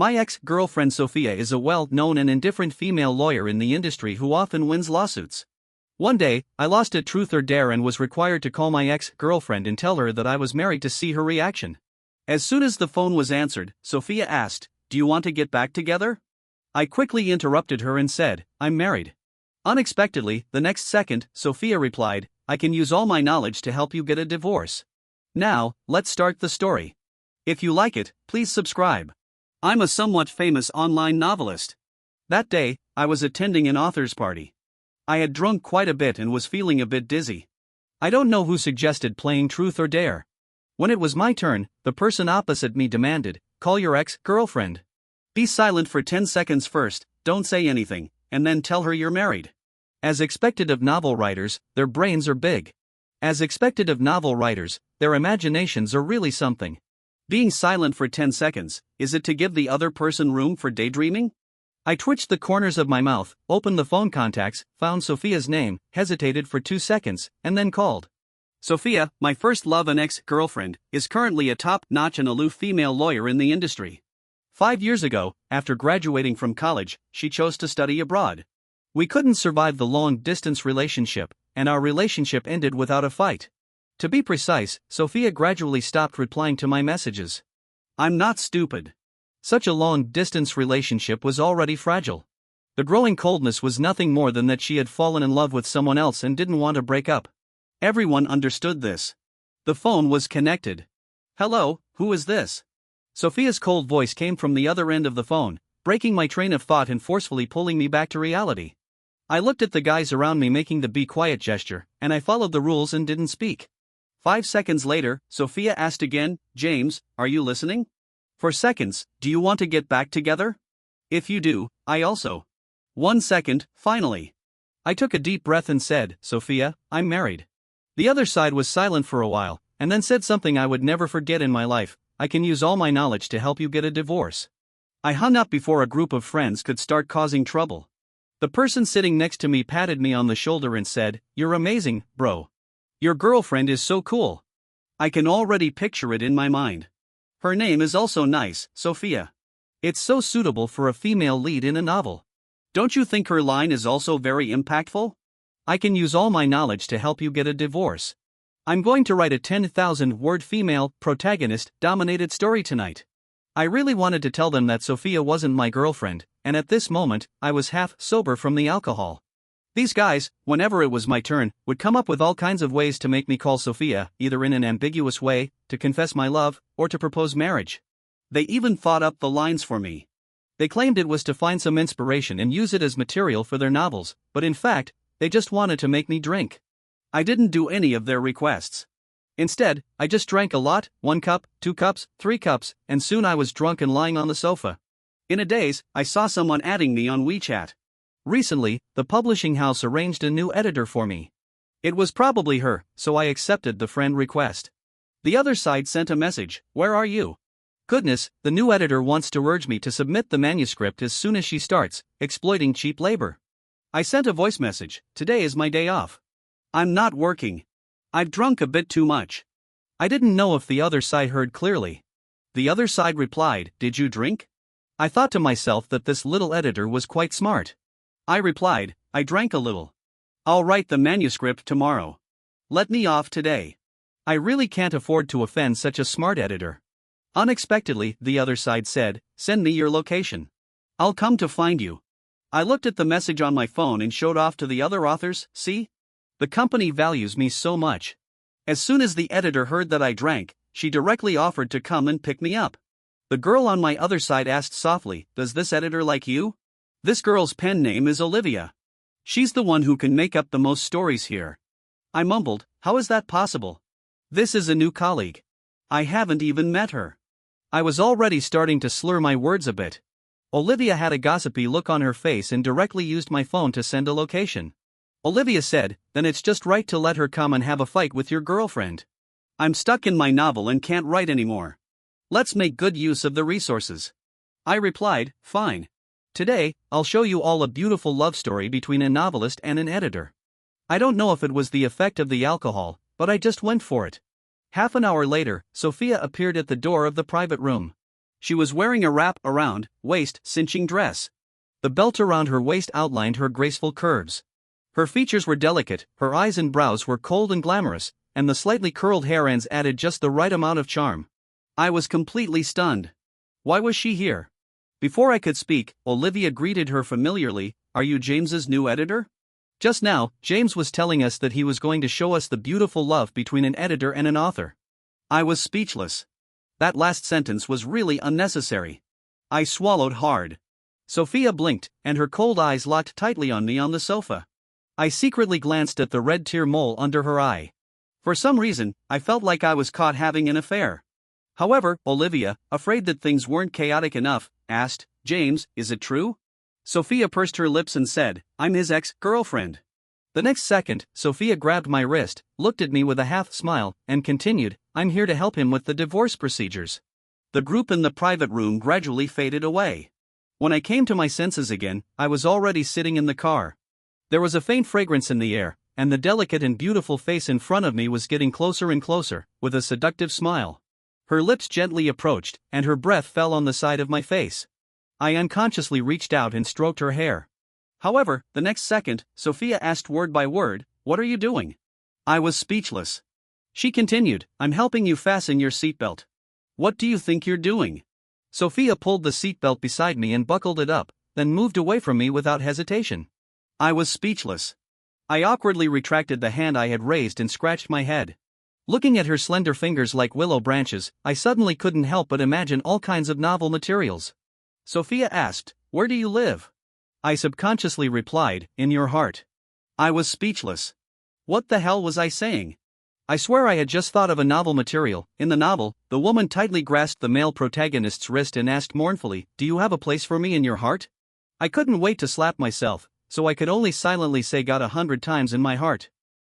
My ex-girlfriend Sophia is a well-known and indifferent female lawyer in the industry who often wins lawsuits. One day, I lost at Truth or Dare and was required to call my ex-girlfriend and tell her that I was married to see her reaction. As soon as the phone was answered, Sophia asked, "Do you want to get back together?" I quickly interrupted her and said, "I'm married." Unexpectedly, the next second, Sophia replied, "I can use all my knowledge to help you get a divorce." Now, let's start the story. If you like it, please subscribe. I'm a somewhat famous online novelist. That day, I was attending an author's party. I had drunk quite a bit and was feeling a bit dizzy. I don't know who suggested playing Truth or Dare. When it was my turn, the person opposite me demanded, "Call your ex-girlfriend. Be silent for 10 seconds first, don't say anything, and then tell her you're married." As expected of novel writers, their brains are big. As expected of novel writers, their imaginations are really something. Being silent for 10 seconds, is it to give the other person room for daydreaming? I twitched the corners of my mouth, opened the phone contacts, found Sophia's name, hesitated for 2 seconds, and then called. Sophia, my first love and ex-girlfriend, is currently a top-notch and aloof female lawyer in the industry. 5 years ago, after graduating from college, she chose to study abroad. We couldn't survive the long-distance relationship, and our relationship ended without a fight. To be precise, Sophia gradually stopped replying to my messages. I'm not stupid. Such a long-distance relationship was already fragile. The growing coldness was nothing more than that she had fallen in love with someone else and didn't want to break up. Everyone understood this. The phone was connected. "Hello, who is this?" Sophia's cold voice came from the other end of the phone, breaking my train of thought and forcefully pulling me back to reality. I looked at the guys around me making the be quiet gesture, and I followed the rules and didn't speak. 5 seconds later, Sophia asked again, "James, are you listening? For seconds, do you want to get back together? If you do, I also." 1 second, finally. I took a deep breath and said, "Sophia, I'm married." The other side was silent for a while, and then said something I would never forget in my life, "I can use all my knowledge to help you get a divorce." I hung up before a group of friends could start causing trouble. The person sitting next to me patted me on the shoulder and said, "You're amazing, bro. Your girlfriend is so cool. I can already picture it in my mind. Her name is also nice, Sophia. It's so suitable for a female lead in a novel. Don't you think her line is also very impactful? I can use all my knowledge to help you get a divorce. I'm going to write a 10,000-word female, protagonist-dominated story tonight." I really wanted to tell them that Sophia wasn't my girlfriend, and at this moment, I was half sober from the alcohol. These guys, whenever it was my turn, would come up with all kinds of ways to make me call Sophia, either in an ambiguous way, to confess my love, or to propose marriage. They even thought up the lines for me. They claimed it was to find some inspiration and use it as material for their novels, but in fact, they just wanted to make me drink. I didn't do any of their requests. Instead, I just drank a lot, 1 cup, 2 cups, 3 cups, and soon I was drunk and lying on the sofa. In a daze, I saw someone adding me on WeChat. Recently, the publishing house arranged a new editor for me. It was probably her, so I accepted the friend request. The other side sent a message, "Where are you?" Goodness, the new editor wants to urge me to submit the manuscript as soon as she starts, exploiting cheap labor. I sent a voice message, "Today is my day off. I'm not working. I've drunk a bit too much." I didn't know if the other side heard clearly. The other side replied, "Did you drink?" I thought to myself that this little editor was quite smart. I replied, "I drank a little. I'll write the manuscript tomorrow. Let me off today. I really can't afford to offend such a smart editor." Unexpectedly, the other side said, "Send me your location. I'll come to find you." I looked at the message on my phone and showed off to the other authors, "See? The company values me so much." As soon as the editor heard that I drank, she directly offered to come and pick me up. The girl on my other side asked softly, "Does this editor like you?" This girl's pen name is Olivia. She's the one who can make up the most stories here. I mumbled, "How is that possible? This is a new colleague. I haven't even met her." I was already starting to slur my words a bit. Olivia had a gossipy look on her face and directly used my phone to send a location. Olivia said, "Then it's just right to let her come and have a fight with your girlfriend. I'm stuck in my novel and can't write anymore. Let's make good use of the resources." I replied, "Fine. Today, I'll show you all a beautiful love story between a novelist and an editor." I don't know if it was the effect of the alcohol, but I just went for it. Half an hour later, Sophia appeared at the door of the private room. She was wearing a wrap-around, waist-cinching dress. The belt around her waist outlined her graceful curves. Her features were delicate, her eyes and brows were cold and glamorous, and the slightly curled hair ends added just the right amount of charm. I was completely stunned. Why was she here? Before I could speak, Olivia greeted her familiarly. "Are you James's new editor?" Just now, James was telling us that he was going to show us the beautiful love between an editor and an author. I was speechless. That last sentence was really unnecessary. I swallowed hard. Sophia blinked, and her cold eyes locked tightly on me on the sofa. I secretly glanced at the red tear mole under her eye. For some reason, I felt like I was caught having an affair. However, Olivia, afraid that things weren't chaotic enough, asked, "James, is it true?" Sophia pursed her lips and said, "I'm his ex-girlfriend." The next second, Sophia grabbed my wrist, looked at me with a half-smile, and continued, "I'm here to help him with the divorce procedures." The group in the private room gradually faded away. When I came to my senses again, I was already sitting in the car. There was a faint fragrance in the air, and the delicate and beautiful face in front of me was getting closer and closer, with a seductive smile. Her lips gently approached, and her breath fell on the side of my face. I unconsciously reached out and stroked her hair. However, the next second, Sophia asked word by word, "What are you doing?" I was speechless. She continued, "I'm helping you fasten your seatbelt." "What do you think you're doing?" Sophia pulled the seatbelt beside me and buckled it up, then moved away from me without hesitation. I was speechless. I awkwardly retracted the hand I had raised and scratched my head. Looking at her slender fingers like willow branches, I suddenly couldn't help but imagine all kinds of novel materials. Sophia asked, "Where do you live?" I subconsciously replied, "In your heart." I was speechless. What the hell was I saying? I swear I had just thought of a novel material. In the novel, the woman tightly grasped the male protagonist's wrist and asked mournfully, "Do you have a place for me in your heart?" I couldn't wait to slap myself, so I could only silently say "God 100 times in my heart."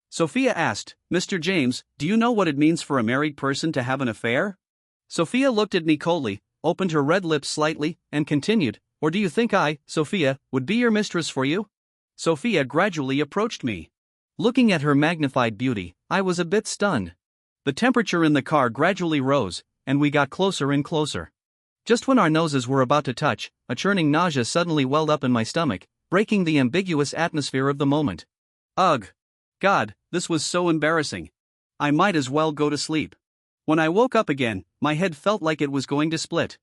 Sophia asked, "Mr. James, do you know what it means for a married person to have an affair?" Sophia looked at me coldly, opened her red lips slightly, and continued, "Or do you think I, Sophia, would be your mistress for you?" Sophia gradually approached me. Looking at her magnified beauty, I was a bit stunned. The temperature in the car gradually rose, and we got closer and closer. Just when our noses were about to touch, a churning nausea suddenly welled up in my stomach, breaking the ambiguous atmosphere of the moment. Ugh! God, this was so embarrassing. I might as well go to sleep. When I woke up again, my head felt like it was going to split.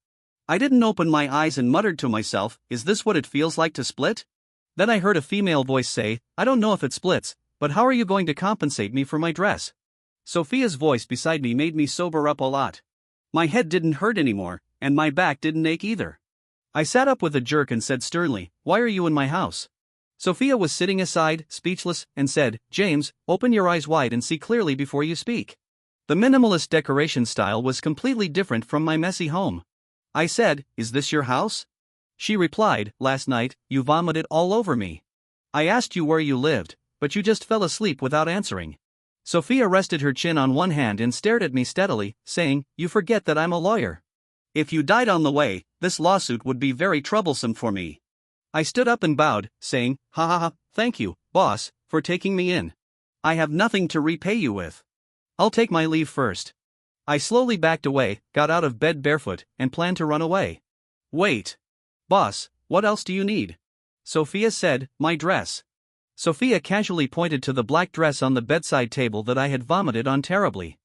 I didn't open my eyes and muttered to myself, "Is this what it feels like to split?" Then I heard a female voice say, "I don't know if it splits, but how are you going to compensate me for my dress?" Sophia's voice beside me made me sober up a lot. My head didn't hurt anymore, and my back didn't ache either. I sat up with a jerk and said sternly, "Why are you in my house?" Sophia was sitting aside, speechless, and said, "James, open your eyes wide and see clearly before you speak." The minimalist decoration style was completely different from my messy home. I said, "Is this your house?" She replied, "Last night, you vomited all over me. I asked you where you lived, but you just fell asleep without answering." Sophia rested her chin on one hand and stared at me steadily, saying, "You forget that I'm a lawyer. If you died on the way, this lawsuit would be very troublesome for me." I stood up and bowed, saying, "Ha ha ha, thank you, boss, for taking me in. I have nothing to repay you with. I'll take my leave first." I slowly backed away, got out of bed barefoot, and planned to run away. "Wait. Boss, what else do you need?" Sophia said, "My dress." Sophia casually pointed to the black dress on the bedside table that I had vomited on terribly.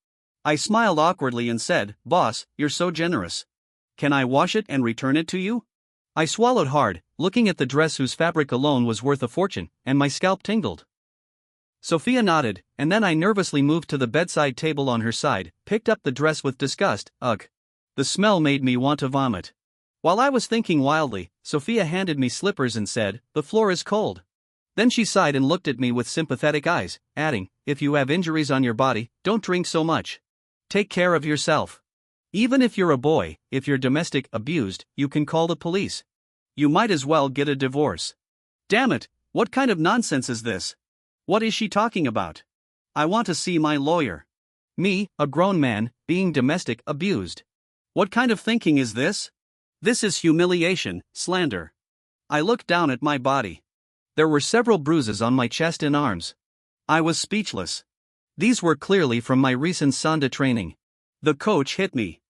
I smiled awkwardly and said, "Boss, you're so generous. Can I wash it and return it to you?" I swallowed hard, looking at the dress whose fabric alone was worth a fortune, and my scalp tingled. Sophia nodded, and then I nervously moved to the bedside table on her side, picked up the dress with disgust. Ugh! The smell made me want to vomit. While I was thinking wildly, Sophia handed me slippers and said, "The floor is cold." Then she sighed and looked at me with sympathetic eyes, adding, "If you have injuries on your body, don't drink so much. Take care of yourself. Even if you're a boy, if you're domestic abused, you can call the police. You might as well get a divorce." Damn it, what kind of nonsense is this? What is she talking about? I want to see my lawyer. Me, a grown man, being domestic abused. What kind of thinking is this? This is humiliation, slander. I looked down at my body. There were several bruises on my chest and arms. I was speechless. These were clearly from my recent Sanda training. The coach hit me.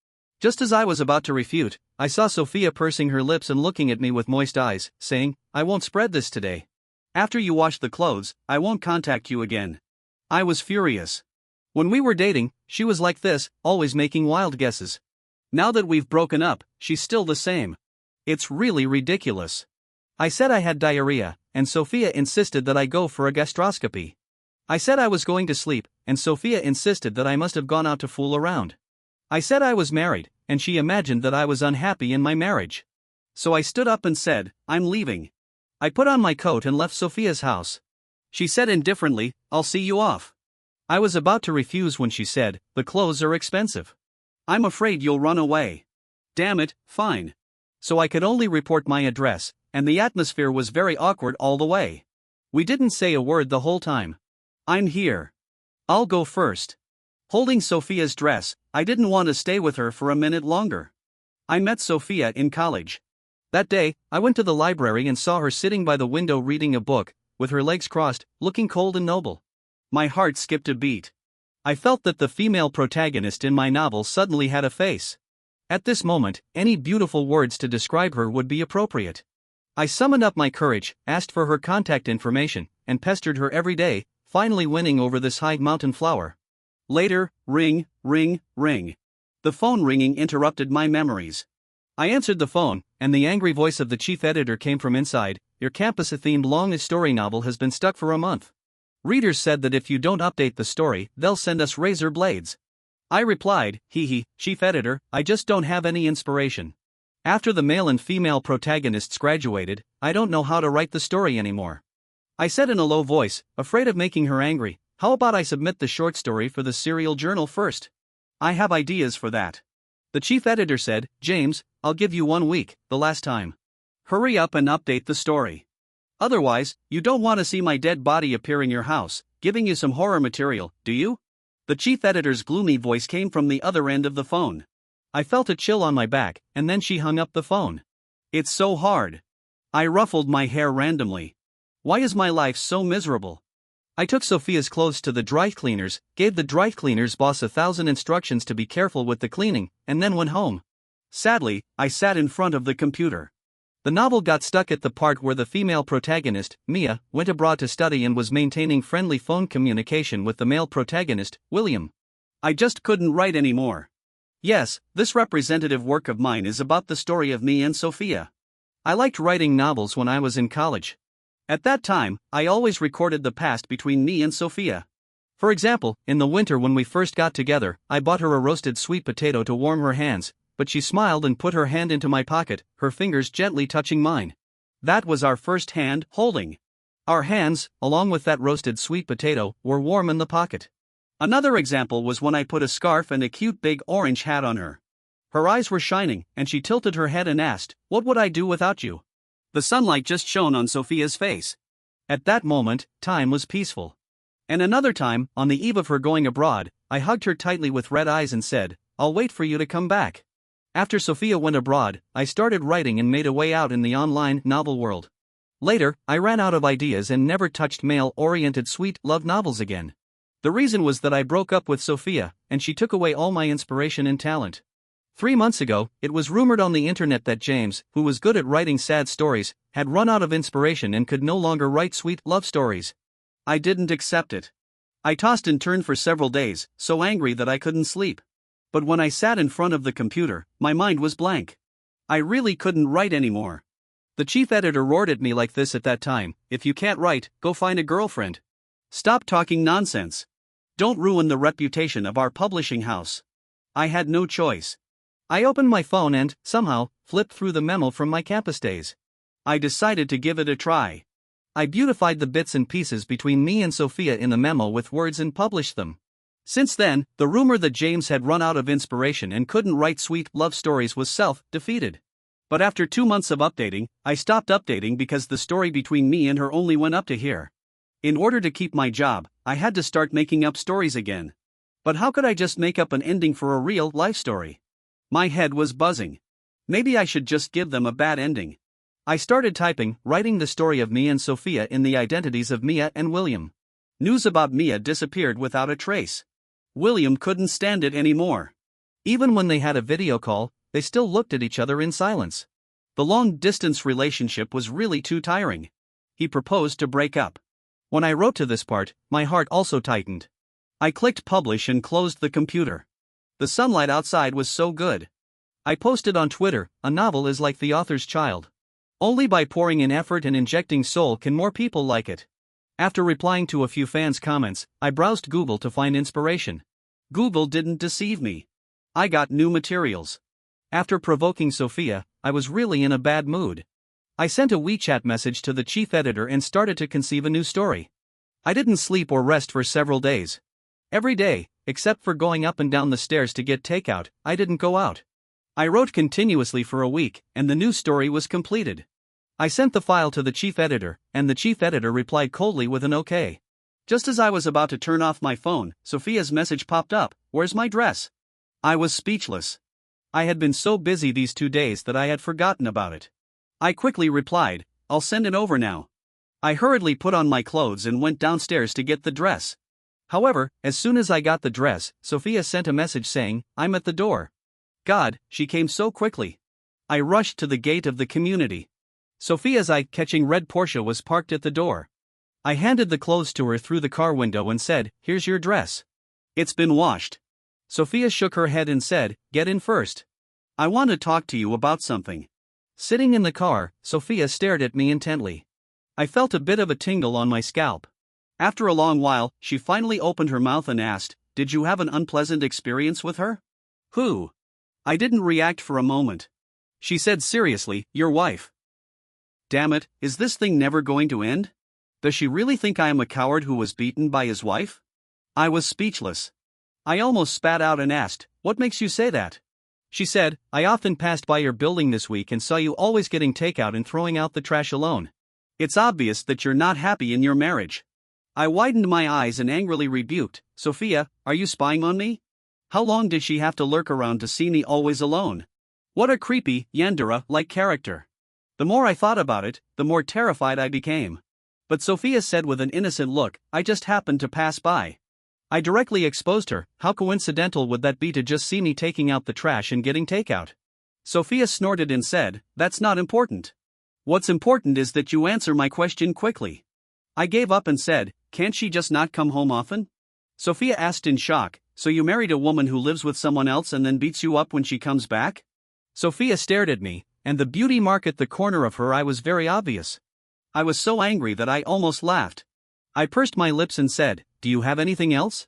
Just as I was about to refute, I saw Sophia pursing her lips and looking at me with moist eyes, saying, "I won't spread this today. After you wash the clothes, I won't contact you again." I was furious. When we were dating, she was like this, always making wild guesses. Now that we've broken up, she's still the same. It's really ridiculous. I said I had diarrhea, and Sophia insisted that I go for a gastroscopy. I said I was going to sleep, and Sophia insisted that I must have gone out to fool around. I said I was married, and she imagined that I was unhappy in my marriage. So I stood up and said, "I'm leaving." I put on my coat and left Sophia's house. She said indifferently, "I'll see you off." I was about to refuse when she said, "The clothes are expensive. I'm afraid you'll run away." Damn it, fine. So I could only report my address, and the atmosphere was very awkward all the way. We didn't say a word the whole time. "I'm here. I'll go first." Holding Sophia's dress, I didn't want to stay with her for a minute longer. I met Sophia in college. That day, I went to the library and saw her sitting by the window reading a book, with her legs crossed, looking cold and noble. My heart skipped a beat. I felt that the female protagonist in my novel suddenly had a face. At this moment, any beautiful words to describe her would be appropriate. I summoned up my courage, asked for her contact information, and pestered her every day, finally winning over this high mountain flower. Later, ring, ring, ring. The phone ringing interrupted my memories. I answered the phone, and the angry voice of the chief editor came from inside. "Your campus-themed long story novel has been stuck for a month. Readers said that if you don't update the story, they'll send us razor blades." I replied, "Hee, chief editor, I just don't have any inspiration. After the male and female protagonists graduated, I don't know how to write the story anymore." I said in a low voice, afraid of making her angry, "How about I submit the short story for the serial journal first? I have ideas for that." The chief editor said, "James, I'll give you 1 week, the last time. Hurry up and update the story. Otherwise, you don't want to see my dead body appear in your house, giving you some horror material, do you?" The chief editor's gloomy voice came from the other end of the phone. I felt a chill on my back, and then she hung up the phone. It's so hard. I ruffled my hair randomly. Why is my life so miserable? I took Sophia's clothes to the dry cleaners, gave the dry cleaners boss 1,000 instructions to be careful with the cleaning, and then went home. Sadly, I sat in front of the computer. The novel got stuck at the part where the female protagonist, Mia, went abroad to study and was maintaining friendly phone communication with the male protagonist, William. I just couldn't write anymore. Yes, this representative work of mine is about the story of me and Sophia. I liked writing novels when I was in college. At that time, I always recorded the past between me and Sophia. For example, in the winter when we first got together, I bought her a roasted sweet potato to warm her hands, but she smiled and put her hand into my pocket, her fingers gently touching mine. That was our first hand holding. Our hands, along with that roasted sweet potato, were warm in the pocket. Another example was when I put a scarf and a cute big orange hat on her. Her eyes were shining, and she tilted her head and asked, "What would I do without you?" The sunlight just shone on Sophia's face. At that moment, time was peaceful. And another time, on the eve of her going abroad, I hugged her tightly with red eyes and said, "I'll wait for you to come back." After Sophia went abroad, I started writing and made a way out in the online novel world. Later, I ran out of ideas and never touched male-oriented sweet love novels again. The reason was that I broke up with Sophia, and she took away all my inspiration and talent. 3 months ago, it was rumored on the internet that James, who was good at writing sad stories, had run out of inspiration and could no longer write sweet love stories. I didn't accept it. I tossed and turned for several days, so angry that I couldn't sleep. But when I sat in front of the computer, my mind was blank. I really couldn't write anymore. The chief editor roared at me like this at that time, "If you can't write, go find a girlfriend. Stop talking nonsense. Don't ruin the reputation of our publishing house." I had no choice. I opened my phone and, somehow, flipped through the memo from my campus days. I decided to give it a try. I beautified the bits and pieces between me and Sophia in the memo with words and published them. Since then, the rumor that James had run out of inspiration and couldn't write sweet love stories was self-defeated. But after 2 months of updating, I stopped updating because the story between me and her only went up to here. In order to keep my job, I had to start making up stories again. But how could I just make up an ending for a real life story? My head was buzzing. Maybe I should just give them a bad ending. I started typing, writing the story of me and Sophia in the identities of Mia and William. News about Mia disappeared without a trace. William couldn't stand it anymore. Even when they had a video call, they still looked at each other in silence. The long-distance relationship was really too tiring. He proposed to break up. When I wrote to this part, my heart also tightened. I clicked publish and closed the computer. The sunlight outside was so good. I posted on Twitter, a novel is like the author's child. Only by pouring in effort and injecting soul can more people like it. After replying to a few fans' comments, I browsed Google to find inspiration. Google didn't deceive me. I got new materials. After provoking Sophia, I was really in a bad mood. I sent a WeChat message to the chief editor and started to conceive a new story. I didn't sleep or rest for several days. Every day, except for going up and down the stairs to get takeout, I didn't go out. I wrote continuously for a week, and the new story was completed. I sent the file to the chief editor, and the chief editor replied coldly with an okay. Just as I was about to turn off my phone, Sophia's message popped up, "Where's my dress?" I was speechless. I had been so busy these 2 days that I had forgotten about it. I quickly replied, "I'll send it over now." I hurriedly put on my clothes and went downstairs to get the dress. However, as soon as I got the dress, Sophia sent a message saying, "I'm at the door." God, she came so quickly. I rushed to the gate of the community. Sophia's eye-catching red Porsche was parked at the door. I handed the clothes to her through the car window and said, "Here's your dress. It's been washed." Sophia shook her head and said, "Get in first. I want to talk to you about something." Sitting in the car, Sophia stared at me intently. I felt a bit of a tingle on my scalp. After a long while, she finally opened her mouth and asked, "Did you have an unpleasant experience with her?" "Who?" I didn't react for a moment. She said seriously, "Your wife." Damn it, is this thing never going to end? Does she really think I am a coward who was beaten by his wife? I was speechless. I almost spat out and asked, "What makes you say that?" She said, "I often passed by your building this week and saw you always getting takeout and throwing out the trash alone. It's obvious that you're not happy in your marriage." I widened my eyes and angrily rebuked, "Sophia, are you spying on me? How long did she have to lurk around to see me always alone? What a creepy, Yandere-like character." The more I thought about it, the more terrified I became. But Sophia said with an innocent look, "I just happened to pass by." I directly exposed her. How coincidental would that be to just see me taking out the trash and getting takeout? Sophia snorted and said, "That's not important. What's important is that you answer my question quickly." I gave up and said, "Can't she just not come home often?" Sophia asked in shock, "So you married a woman who lives with someone else and then beats you up when she comes back?" Sophia stared at me, and the beauty mark at the corner of her eye was very obvious. I was so angry that I almost laughed. I pursed my lips and said, "Do you have anything else?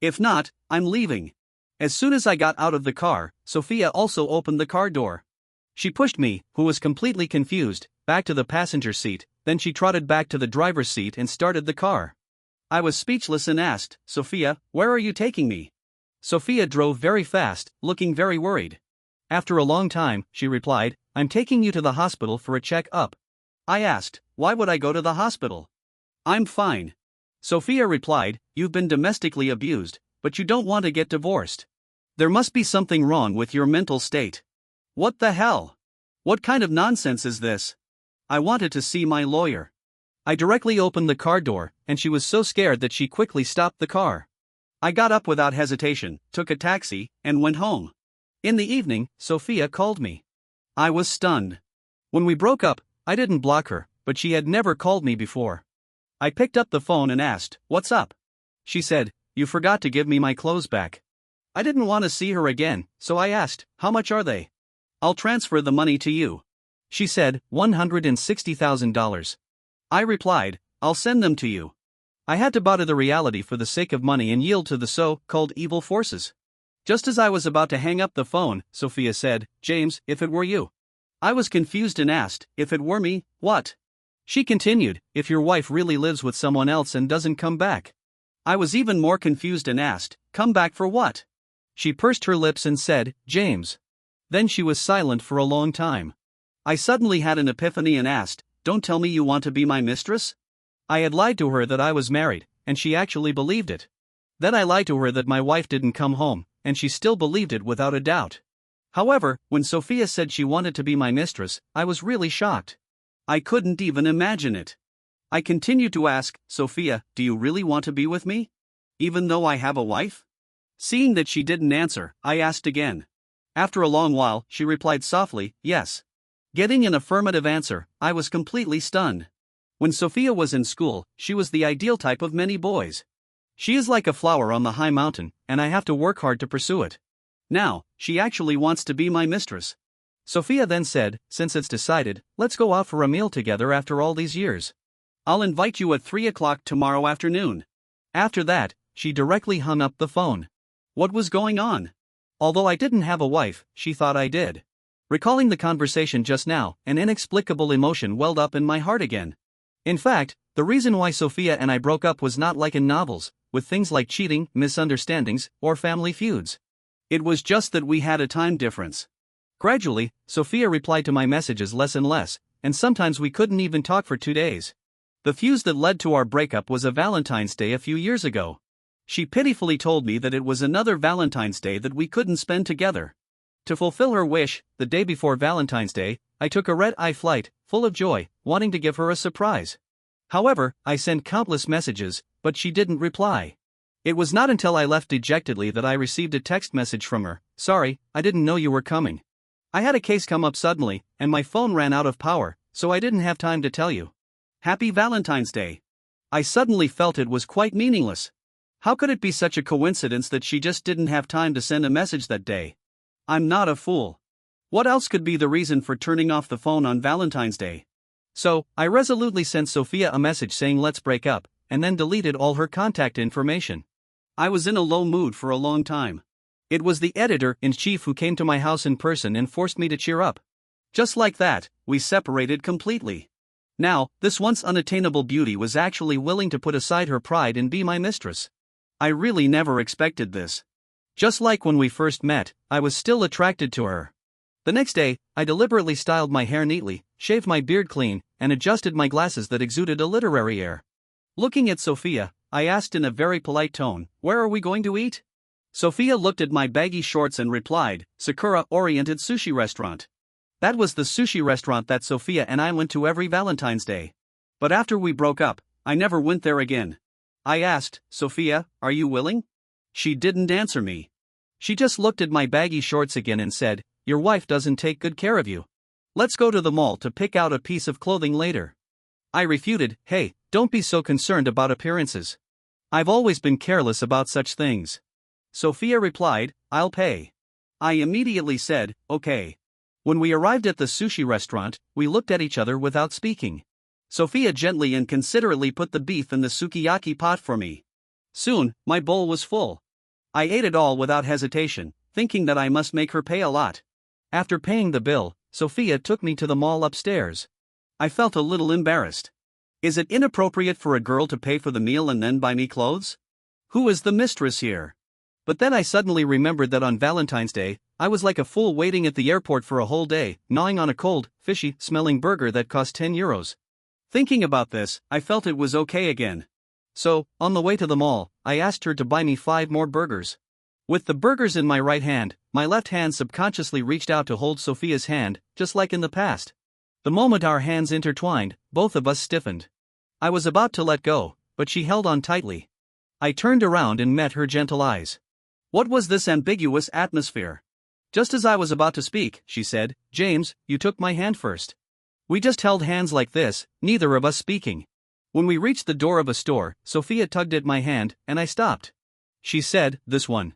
If not, I'm leaving." As soon as I got out of the car, Sophia also opened the car door. She pushed me, who was completely confused, back to the passenger seat, then she trotted back to the driver's seat and started the car. I was speechless and asked, "Sophia, where are you taking me?" Sophia drove very fast, looking very worried. After a long time, she replied, "I'm taking you to the hospital for a check-up." I asked, "Why would I go to the hospital? I'm fine." Sophia replied, "You've been domestically abused, but you don't want to get divorced. There must be something wrong with your mental state." What the hell? What kind of nonsense is this? I wanted to see my lawyer. I directly opened the car door, and she was so scared that she quickly stopped the car. I got up without hesitation, took a taxi, and went home. In the evening, Sophia called me. I was stunned. When we broke up, I didn't block her, but she had never called me before. I picked up the phone and asked, "What's up?" She said, "You forgot to give me my clothes back." I didn't want to see her again, so I asked, "How much are they?" "I'll transfer the money to you." She said, $160,000. I replied, "I'll send them to you." I had to bow to the reality for the sake of money and yield to the so-called evil forces. Just as I was about to hang up the phone, Sophia said, "James, if it were you." I was confused and asked, "If it were me, what?" She continued, "If your wife really lives with someone else and doesn't come back." I was even more confused and asked, "Come back for what?" She pursed her lips and said, "James." Then she was silent for a long time. I suddenly had an epiphany and asked, "Don't tell me you want to be my mistress?" I had lied to her that I was married, and she actually believed it. Then I lied to her that my wife didn't come home, and she still believed it without a doubt. However, when Sophia said she wanted to be my mistress, I was really shocked. I couldn't even imagine it. I continued to ask, "Sophia, do you really want to be with me? Even though I have a wife?" Seeing that she didn't answer, I asked again. After a long while, she replied softly, yes. Getting an affirmative answer, I was completely stunned. When Sophia was in school, she was the ideal type of many boys. She is like a flower on the high mountain, and I have to work hard to pursue it. Now, she actually wants to be my mistress. Sophia then said, since it's decided, let's go out for a meal together after all these years. I'll invite you at 3 o'clock tomorrow afternoon. After that, she directly hung up the phone. What was going on? Although I didn't have a wife, she thought I did. Recalling the conversation just now, an inexplicable emotion welled up in my heart again. In fact, the reason why Sophia and I broke up was not like in novels, with things like cheating, misunderstandings, or family feuds. It was just that we had a time difference. Gradually, Sophia replied to my messages less and less, and sometimes we couldn't even talk for 2 days. The fuse that led to our breakup was a Valentine's Day a few years ago. She pitifully told me that it was another Valentine's Day that we couldn't spend together. To fulfill her wish, the day before Valentine's Day, I took a red-eye flight, full of joy, wanting to give her a surprise. However, I sent countless messages, but she didn't reply. It was not until I left dejectedly that I received a text message from her. Sorry, I didn't know you were coming. I had a case come up suddenly, and my phone ran out of power, so I didn't have time to tell you. Happy Valentine's Day. I suddenly felt it was quite meaningless. How could it be such a coincidence that she just didn't have time to send a message that day? I'm not a fool. What else could be the reason for turning off the phone on Valentine's Day? So, I resolutely sent Sophia a message saying let's break up, and then deleted all her contact information. I was in a low mood for a long time. It was the editor-in-chief who came to my house in person and forced me to cheer up. Just like that, we separated completely. Now, this once unattainable beauty was actually willing to put aside her pride and be my mistress. I really never expected this. Just like when we first met, I was still attracted to her. The next day, I deliberately styled my hair neatly, shaved my beard clean, and adjusted my glasses that exuded a literary air. Looking at Sophia, I asked in a very polite tone, "Where are we going to eat?" Sophia looked at my baggy shorts and replied, "Sakura-oriented sushi restaurant." That was the sushi restaurant that Sophia and I went to every Valentine's Day. But after we broke up, I never went there again. I asked, "Sophia, are you willing?" She didn't answer me. She just looked at my baggy shorts again and said, "Your wife doesn't take good care of you. Let's go to the mall to pick out a piece of clothing later." I refuted, "Hey, don't be so concerned about appearances. I've always been careless about such things." Sophia replied, "I'll pay." I immediately said, "Okay." When we arrived at the sushi restaurant, we looked at each other without speaking. Sophia gently and considerately put the beef in the sukiyaki pot for me. Soon, my bowl was full. I ate it all without hesitation, thinking that I must make her pay a lot. After paying the bill, Sophia took me to the mall upstairs. I felt a little embarrassed. Is it inappropriate for a girl to pay for the meal and then buy me clothes? Who is the mistress here? But then I suddenly remembered that on Valentine's Day, I was like a fool waiting at the airport for a whole day, gnawing on a cold, fishy-smelling burger that cost 10 euros. Thinking about this, I felt it was okay again. So, on the way to the mall, I asked her to buy me 5 more burgers. With the burgers in my right hand, my left hand subconsciously reached out to hold Sophia's hand, just like in the past. The moment our hands intertwined, both of us stiffened. I was about to let go, but she held on tightly. I turned around and met her gentle eyes. What was this ambiguous atmosphere? Just as I was about to speak, she said, "James, you took my hand first." We just held hands like this, neither of us speaking. When we reached the door of a store, Sophia tugged at my hand, and I stopped. She said, "This one."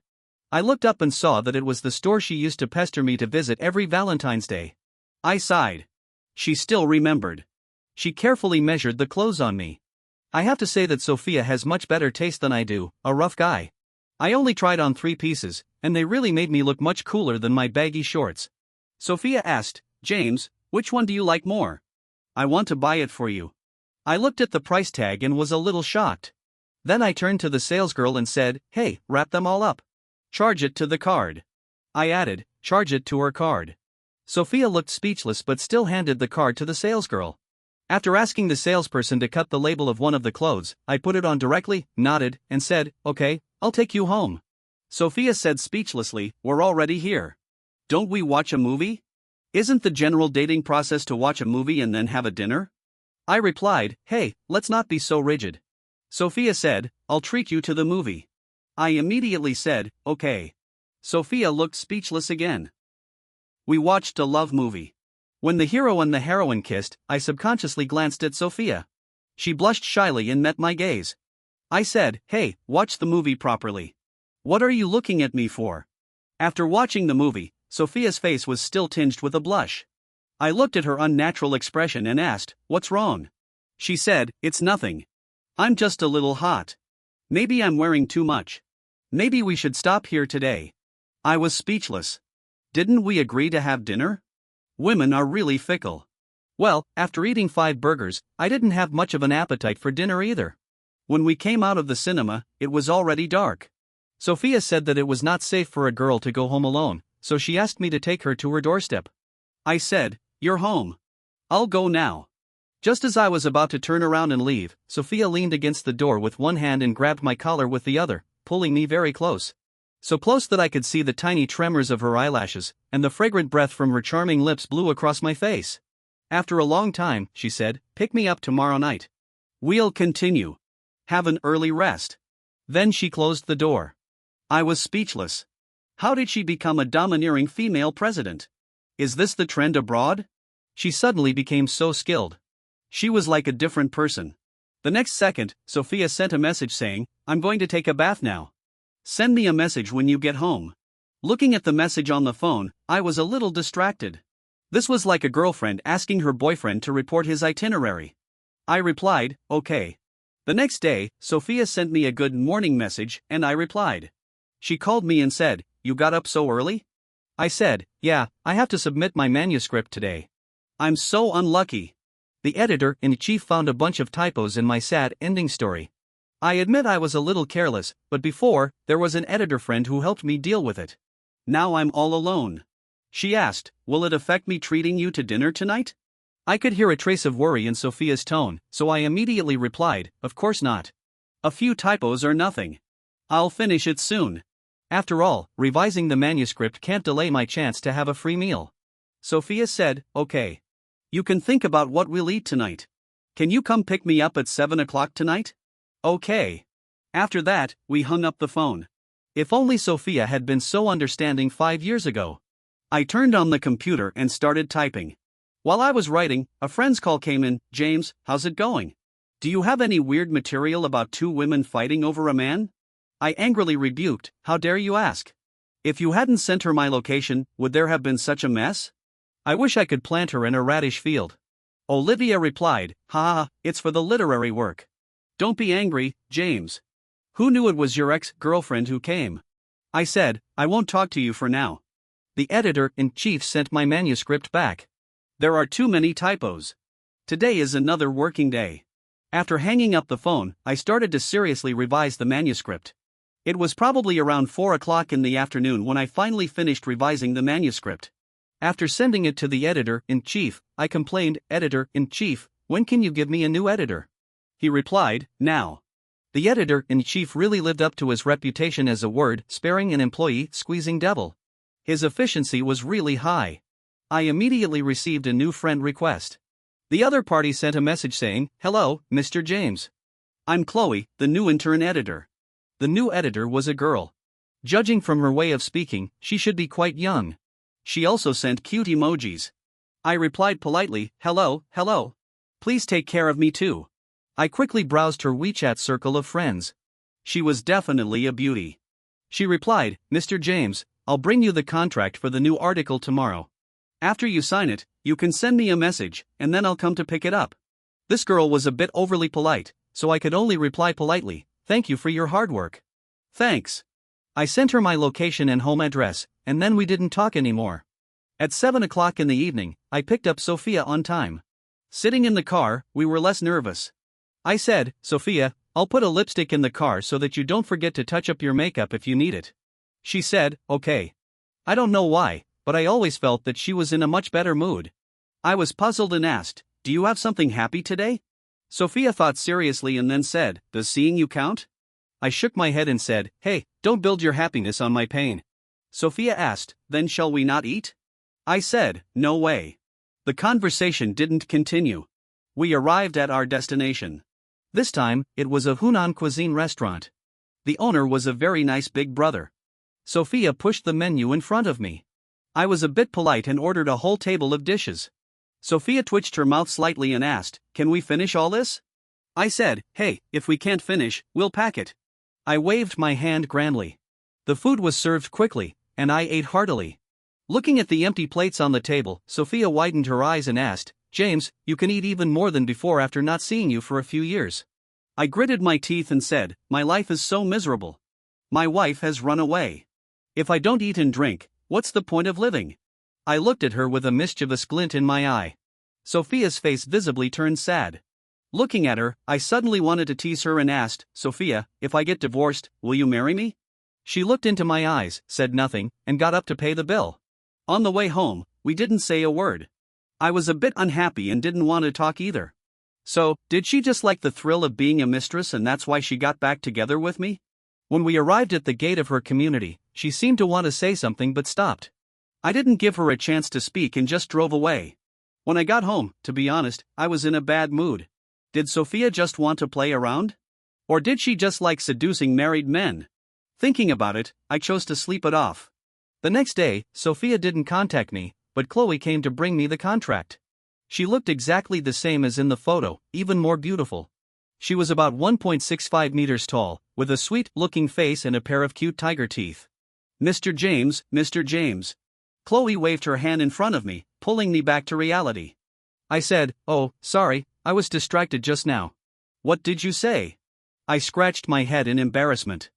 I looked up and saw that it was the store she used to pester me to visit every Valentine's Day. I sighed. She still remembered. She carefully measured the clothes on me. I have to say that Sophia has much better taste than I do, a rough guy. I only tried on 3 pieces, and they really made me look much cooler than my baggy shorts. Sophia asked, "James, which one do you like more? I want to buy it for you." I looked at the price tag and was a little shocked. Then I turned to the salesgirl and said, "Hey, wrap them all up. Charge it to the card." I added, "Charge it to her card." Sophia looked speechless but still handed the card to the salesgirl. After asking the salesperson to cut the label of one of the clothes, I put it on directly, nodded, and said, "Okay, I'll take you home." Sophia said speechlessly, "We're already here. Don't we watch a movie? Isn't the general dating process to watch a movie and then have a dinner?" I replied, "Hey, let's not be so rigid." Sophia said, "I'll treat you to the movie." I immediately said, okay. Sophia looked speechless again. We watched a love movie. When the hero and the heroine kissed, I subconsciously glanced at Sophia. She blushed shyly and met my gaze. I said, hey, watch the movie properly. What are you looking at me for? After watching the movie, Sophia's face was still tinged with a blush. I looked at her unnatural expression and asked, what's wrong? She said, it's nothing. I'm just a little hot. Maybe I'm wearing too much. Maybe we should stop here today. I was speechless. Didn't we agree to have dinner? Women are really fickle. Well, after eating 5 burgers, I didn't have much of an appetite for dinner either. When we came out of the cinema, it was already dark. Sophia said that it was not safe for a girl to go home alone, so she asked me to take her to her doorstep. I said, you're home. I'll go now. Just as I was about to turn around and leave, Sophia leaned against the door with one hand and grabbed my collar with the other, pulling me very close. So close that I could see the tiny tremors of her eyelashes, and the fragrant breath from her charming lips blew across my face. After a long time, she said, pick me up tomorrow night. We'll continue. Have an early rest. Then she closed the door. I was speechless. How did she become a domineering female president? Is this the trend abroad? She suddenly became so skilled. She was like a different person. The next second, Sophia sent a message saying, I'm going to take a bath now. Send me a message when you get home. Looking at the message on the phone, I was a little distracted. This was like a girlfriend asking her boyfriend to report his itinerary. I replied, okay. The next day, Sophia sent me a good morning message, and I replied. She called me and said, you got up so early? I said, yeah, I have to submit my manuscript today. I'm so unlucky. The editor-in-chief found a bunch of typos in my sad ending story. I admit I was a little careless, but before, there was an editor friend who helped me deal with it. Now I'm all alone. She asked, will it affect me treating you to dinner tonight? I could hear a trace of worry in Sophia's tone, so I immediately replied, of course not. A few typos are nothing. I'll finish it soon. After all, revising the manuscript can't delay my chance to have a free meal. Sophia said, okay. You can think about what we'll eat tonight. Can you come pick me up at 7 o'clock tonight? Okay. After that, we hung up the phone. If only Sophia had been so understanding 5 years ago. I turned on the computer and started typing. While I was writing, a friend's call came in. James, how's it going? Do you have any weird material about 2 women fighting over a man? I angrily rebuked, how dare you ask? If you hadn't sent her my location, would there have been such a mess? I wish I could plant her in a radish field. Olivia replied, ha, it's for the literary work. Don't be angry, James. Who knew it was your ex-girlfriend who came? I said, I won't talk to you for now. The editor-in-chief sent my manuscript back. There are too many typos. Today is another working day. After hanging up the phone, I started to seriously revise the manuscript. It was probably around 4 o'clock in the afternoon when I finally finished revising the manuscript. After sending it to the editor-in-chief, I complained, Editor-in-chief, when can you give me a new editor? He replied, now. The editor-in-chief really lived up to his reputation as a word-sparing and employee-squeezing devil. His efficiency was really high. I immediately received a new friend request. The other party sent a message saying, hello, Mr. James. I'm Chloe, the new intern editor. The new editor was a girl. Judging from her way of speaking, she should be quite young. She also sent cute emojis. I replied politely, hello. Please take care of me too. I quickly browsed her WeChat circle of friends. She was definitely a beauty. She replied, Mr. James, I'll bring you the contract for the new article tomorrow. After you sign it, you can send me a message, and then I'll come to pick it up. This girl was a bit overly polite, so I could only reply politely, thank you for your hard work. Thanks. I sent her my location and home address, and then we didn't talk anymore. At 7 o'clock in the evening, I picked up Sophia on time. Sitting in the car, we were less nervous. I said, Sophia, I'll put a lipstick in the car so that you don't forget to touch up your makeup if you need it. She said, okay. I don't know why, but I always felt that she was in a much better mood. I was puzzled and asked, do you have something happy today? Sophia thought seriously and then said, does seeing you count? I shook my head and said, hey, don't build your happiness on my pain. Sophia asked, then shall we not eat? I said, no way. The conversation didn't continue. We arrived at our destination. This time, it was a Hunan cuisine restaurant. The owner was a very nice big brother. Sophia pushed the menu in front of me. I was a bit polite and ordered a whole table of dishes. Sophia twitched her mouth slightly and asked, "Can we finish all this?" I said, "Hey, if we can't finish, we'll pack it." I waved my hand grandly. The food was served quickly, and I ate heartily. Looking at the empty plates on the table, Sophia widened her eyes and asked, "James, you can eat even more than before after not seeing you for a few years." I gritted my teeth and said, "My life is so miserable. My wife has run away. If I don't eat and drink, what's the point of living?" I looked at her with a mischievous glint in my eye. Sophia's face visibly turned sad. Looking at her, I suddenly wanted to tease her and asked, "Sophia, if I get divorced, will you marry me?" She looked into my eyes, said nothing, and got up to pay the bill. On the way home, we didn't say a word. I was a bit unhappy and didn't want to talk either. So, did she just like the thrill of being a mistress and that's why she got back together with me? When we arrived at the gate of her community, she seemed to want to say something but stopped. I didn't give her a chance to speak and just drove away. When I got home, to be honest, I was in a bad mood. Did Sophia just want to play around? Or did she just like seducing married men? Thinking about it, I chose to sleep it off. The next day, Sophia didn't contact me, but Chloe came to bring me the contract. She looked exactly the same as in the photo, even more beautiful. She was about 1.65 meters tall, with a sweet-looking face and a pair of cute tiger teeth. "Mr. James, Mr. James." Chloe waved her hand in front of me, pulling me back to reality. I said, "Oh, sorry, I was distracted just now." "What did you say?" I scratched my head in embarrassment.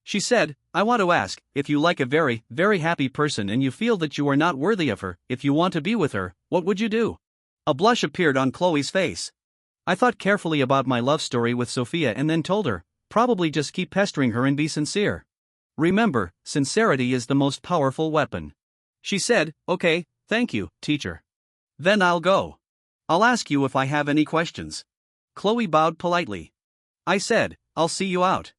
She said, "I want to ask, if you like a very, very happy person and you feel that you are not worthy of her, if you want to be with her, what would you do?" A blush appeared on Chloe's face. I thought carefully about my love story with Sophia and then told her, probably just keep pestering her and be sincere. Remember, sincerity is the most powerful weapon. She said, "Okay, thank you, teacher. Then I'll go. I'll ask you if I have any questions." Chloe bowed politely. I said, "I'll see you out."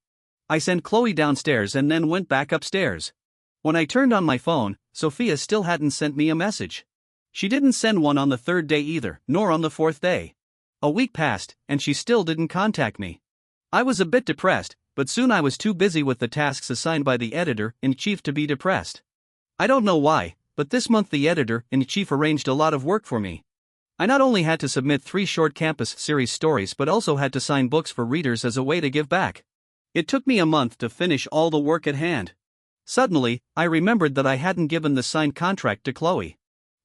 I sent Chloe downstairs and then went back upstairs. When I turned on my phone, Sophia still hadn't sent me a message. She didn't send one on the third day either, nor on the fourth day. A week passed, and she still didn't contact me. I was a bit depressed, but soon I was too busy with the tasks assigned by the editor-in-chief to be depressed. I don't know why, but this month the editor-in-chief arranged a lot of work for me. I not only had to submit 3 short campus series stories but also had to sign books for readers as a way to give back. It took me a month to finish all the work at hand. Suddenly, I remembered that I hadn't given the signed contract to Chloe.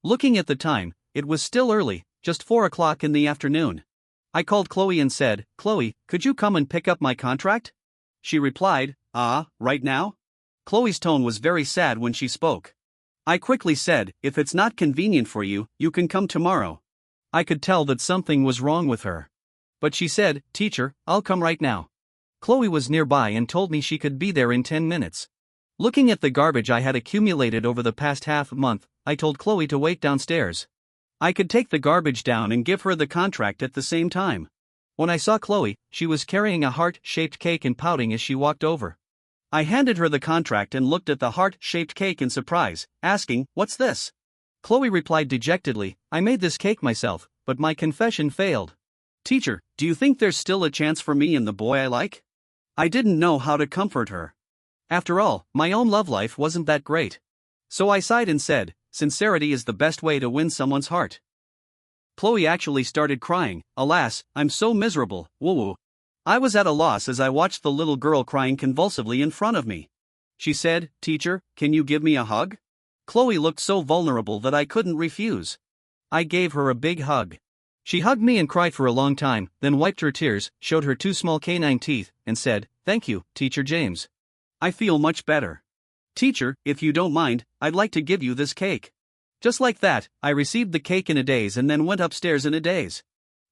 Looking at the time, it was still early, just 4 o'clock in the afternoon. I called Chloe and said, "Chloe, could you come and pick up my contract?" She replied, "Right now?" Chloe's tone was very sad when she spoke. I quickly said, "If it's not convenient for you, you can come tomorrow." I could tell that something was wrong with her. But she said, "Teacher, I'll come right now." Chloe was nearby and told me she could be there in 10 minutes. Looking at the garbage I had accumulated over the past half month, I told Chloe to wait downstairs. I could take the garbage down and give her the contract at the same time. When I saw Chloe, she was carrying a heart-shaped cake and pouting as she walked over. I handed her the contract and looked at the heart-shaped cake in surprise, asking, "What's this?" Chloe replied dejectedly, "I made this cake myself, but my confession failed." "Teacher, do you think there's still a chance for me and the boy I like?" I didn't know how to comfort her. After all, my own love life wasn't that great. So I sighed and said, "Sincerity is the best way to win someone's heart." Chloe actually started crying. "Alas, I'm so miserable, woo-woo." I was at a loss as I watched the little girl crying convulsively in front of me. She said, "Teacher, can you give me a hug?" Chloe looked so vulnerable that I couldn't refuse. I gave her a big hug. She hugged me and cried for a long time, then wiped her tears, showed her 2 small canine teeth, and said, "Thank you, Teacher James. I feel much better. Teacher, if you don't mind, I'd like to give you this cake." Just like that, I received the cake in a daze and then went upstairs in a daze.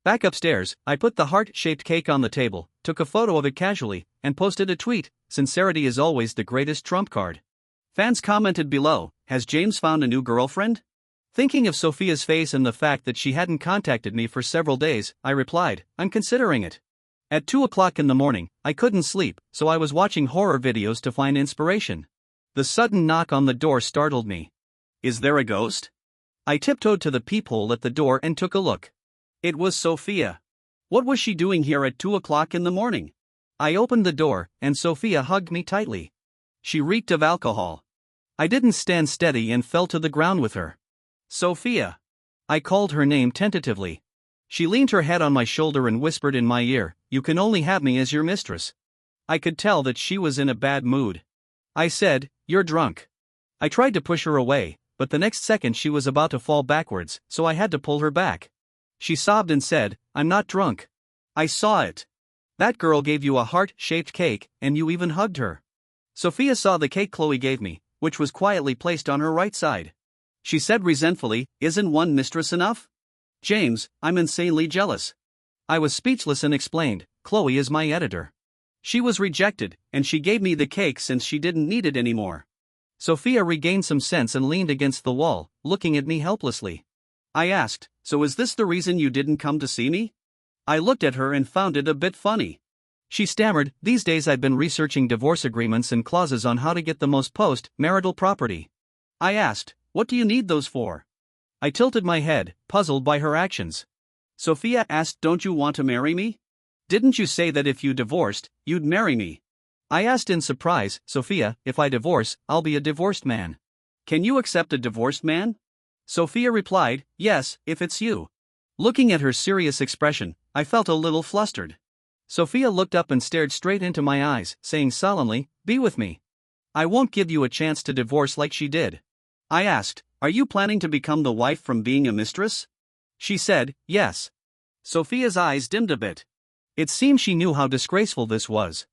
Back upstairs, I put the heart-shaped cake on the table, took a photo of it casually, and posted a tweet, "Sincerity is always the greatest trump card." Fans commented below, "Has James found a new girlfriend?" Thinking of Sophia's face and the fact that she hadn't contacted me for several days, I replied, "I'm considering it." At 2 o'clock in the morning, I couldn't sleep, so I was watching horror videos to find inspiration. The sudden knock on the door startled me. "Is there a ghost?" I tiptoed to the peephole at the door and took a look. It was Sophia. What was she doing here at 2 o'clock in the morning? I opened the door, and Sophia hugged me tightly. She reeked of alcohol. I didn't stand steady and fell to the ground with her. Sophia. I called her name tentatively. She leaned her head on my shoulder and whispered in my ear, "You can only have me as your mistress." I could tell that she was in a bad mood. I said, "You're drunk." I tried to push her away, but the next second she was about to fall backwards, so I had to pull her back. She sobbed and said, "I'm not drunk. I saw it. That girl gave you a heart-shaped cake, and you even hugged her." Sophia saw the cake Chloe gave me, which was quietly placed on her right side. She said resentfully, "Isn't one mistress enough? James, I'm insanely jealous." I was speechless and explained, "Chloe is my editor. She was rejected, and she gave me the cake since she didn't need it anymore." Sophia regained some sense and leaned against the wall, looking at me helplessly. I asked, "So is this the reason you didn't come to see me?" I looked at her and found it a bit funny. She stammered, "These days I've been researching divorce agreements and clauses on how to get the most post-marital property." I asked, "What do you need those for?" I tilted my head, puzzled by her actions. Sophia asked, "Don't you want to marry me? Didn't you say that if you divorced, you'd marry me?" I asked in surprise, "Sophia, if I divorce, I'll be a divorced man. Can you accept a divorced man?" Sophia replied, "Yes, if it's you." Looking at her serious expression, I felt a little flustered. Sophia looked up and stared straight into my eyes, saying solemnly, "Be with me. I won't give you a chance to divorce like she did." I asked, "Are you planning to become the wife from being a mistress?" She said, "Yes." Sophia's eyes dimmed a bit. It seemed she knew how disgraceful this was.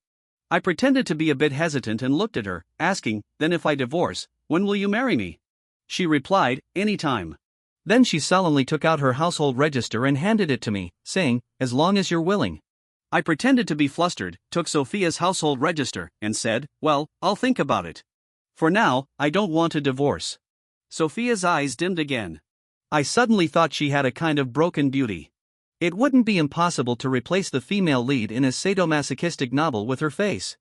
I pretended to be a bit hesitant and looked at her, asking, "Then if I divorce, when will you marry me?" She replied, "Anytime." Then she solemnly took out her household register and handed it to me, saying, "As long as you're willing." I pretended to be flustered, took Sophia's household register, and said, "Well, I'll think about it. For now, I don't want a divorce." Sophia's eyes dimmed again. I suddenly thought she had a kind of broken beauty. It wouldn't be impossible to replace the female lead in a sadomasochistic novel with her face.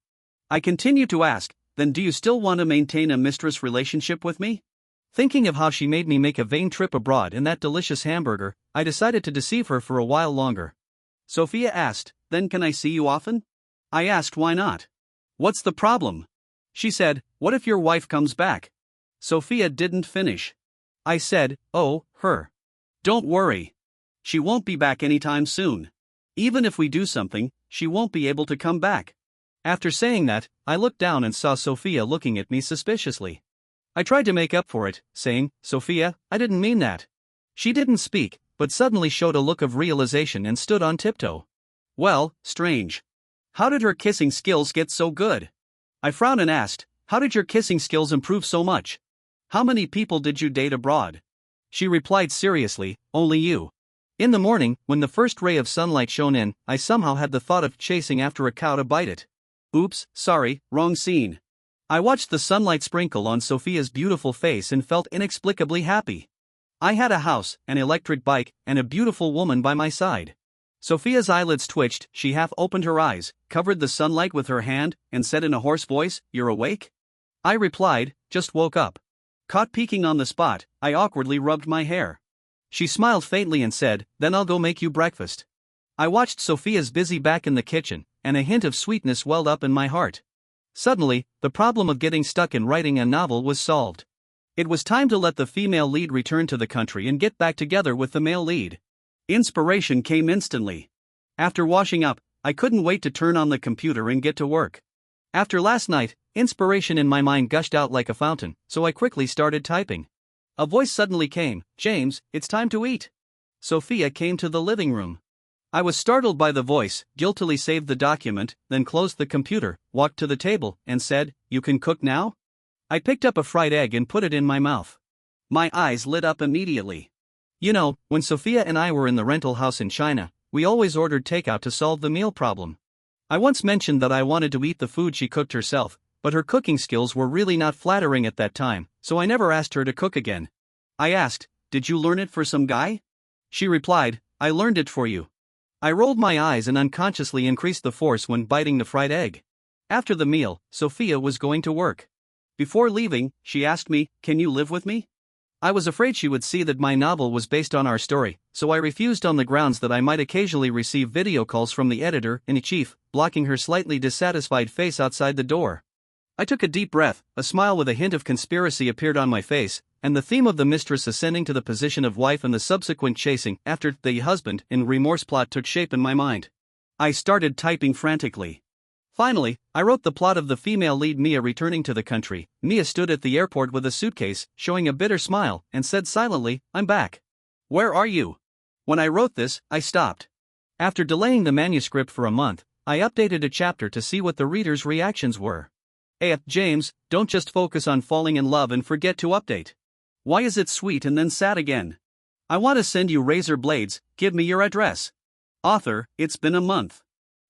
I continued to ask, "Then do you still want to maintain a mistress relationship with me?" Thinking of how she made me make a vain trip abroad in that delicious hamburger, I decided to deceive her for a while longer. Sophia asked, "Then can I see you often?" I asked why not. "What's the problem?" She said, "What if your wife comes back?" Sophia didn't finish. I said, "Oh, her. Don't worry. She won't be back anytime soon. Even if we do something, she won't be able to come back." After saying that, I looked down and saw Sophia looking at me suspiciously. I tried to make up for it, saying, "Sophia, I didn't mean that." She didn't speak, but suddenly showed a look of realization and stood on tiptoe. Well, strange. How did her kissing skills get so good? I frowned and asked, "How did your kissing skills improve so much? How many people did you date abroad?" She replied seriously, "Only you." In the morning, when the first ray of sunlight shone in, I somehow had the thought of chasing after a cow to bite it. Oops, sorry, wrong scene. I watched the sunlight sprinkle on Sophia's beautiful face and felt inexplicably happy. I had a house, an electric bike, and a beautiful woman by my side. Sophia's eyelids twitched, she half opened her eyes, covered the sunlight with her hand, and said in a hoarse voice, "You're awake?" I replied, "Just woke up." Caught peeking on the spot, I awkwardly rubbed my hair. She smiled faintly and said, "Then I'll go make you breakfast." I watched Sophia's busy back in the kitchen, and a hint of sweetness welled up in my heart. Suddenly, the problem of getting stuck in writing a novel was solved. It was time to let the female lead return to the country and get back together with the male lead. Inspiration came instantly. After washing up, I couldn't wait to turn on the computer and get to work. After last night, inspiration in my mind gushed out like a fountain, so I quickly started typing. A voice suddenly came, "James, it's time to eat." Sophia came to the living room. I was startled by the voice, guiltily saved the document, then closed the computer, walked to the table, and said, "You can cook now?" I picked up a fried egg and put it in my mouth. My eyes lit up immediately. You know, when Sophia and I were in the rental house in China, we always ordered takeout to solve the meal problem. I once mentioned that I wanted to eat the food she cooked herself, but her cooking skills were really not flattering at that time, so I never asked her to cook again. I asked, "Did you learn it for some guy?" She replied, "I learned it for you." I rolled my eyes and unconsciously increased the force when biting the fried egg. After the meal, Sophia was going to work. Before leaving, she asked me, "Can you live with me?" I was afraid she would see that my novel was based on our story, so I refused on the grounds that I might occasionally receive video calls from the editor-in-chief, blocking her slightly dissatisfied face outside the door. I took a deep breath, a smile with a hint of conspiracy appeared on my face, and the theme of the mistress ascending to the position of wife and the subsequent chasing after the husband in remorse plot took shape in my mind. I started typing frantically. Finally, I wrote the plot of the female lead Mia returning to the country. Mia stood at the airport with a suitcase, showing a bitter smile, and said silently, "I'm back." "Where are you?" When I wrote this, I stopped. After delaying the manuscript for a month, I updated a chapter to see what the readers' reactions were. James, don't just focus on falling in love and forget to update. Why is it sweet and then sad again? I want to send you razor blades, give me your address. Author, it's been a month.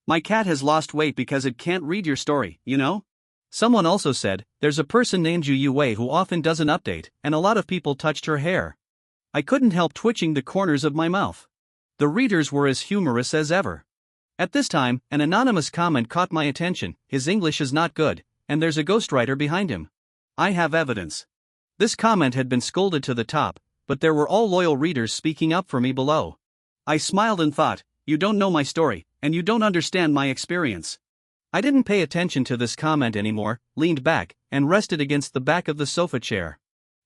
My cat has lost weight because it can't read your story, you know? Someone also said, there's a person named Yu Wei who often doesn't update, and a lot of people touched her hair. I couldn't help twitching the corners of my mouth. The readers were as humorous as ever. At this time, an anonymous comment caught my attention. His English is not good, and there's a ghostwriter behind him. I have evidence. This comment had been scolded to the top, but there were all loyal readers speaking up for me below. I smiled and thought, you don't know my story, and you don't understand my experience. I didn't pay attention to this comment anymore, leaned back, and rested against the back of the sofa chair.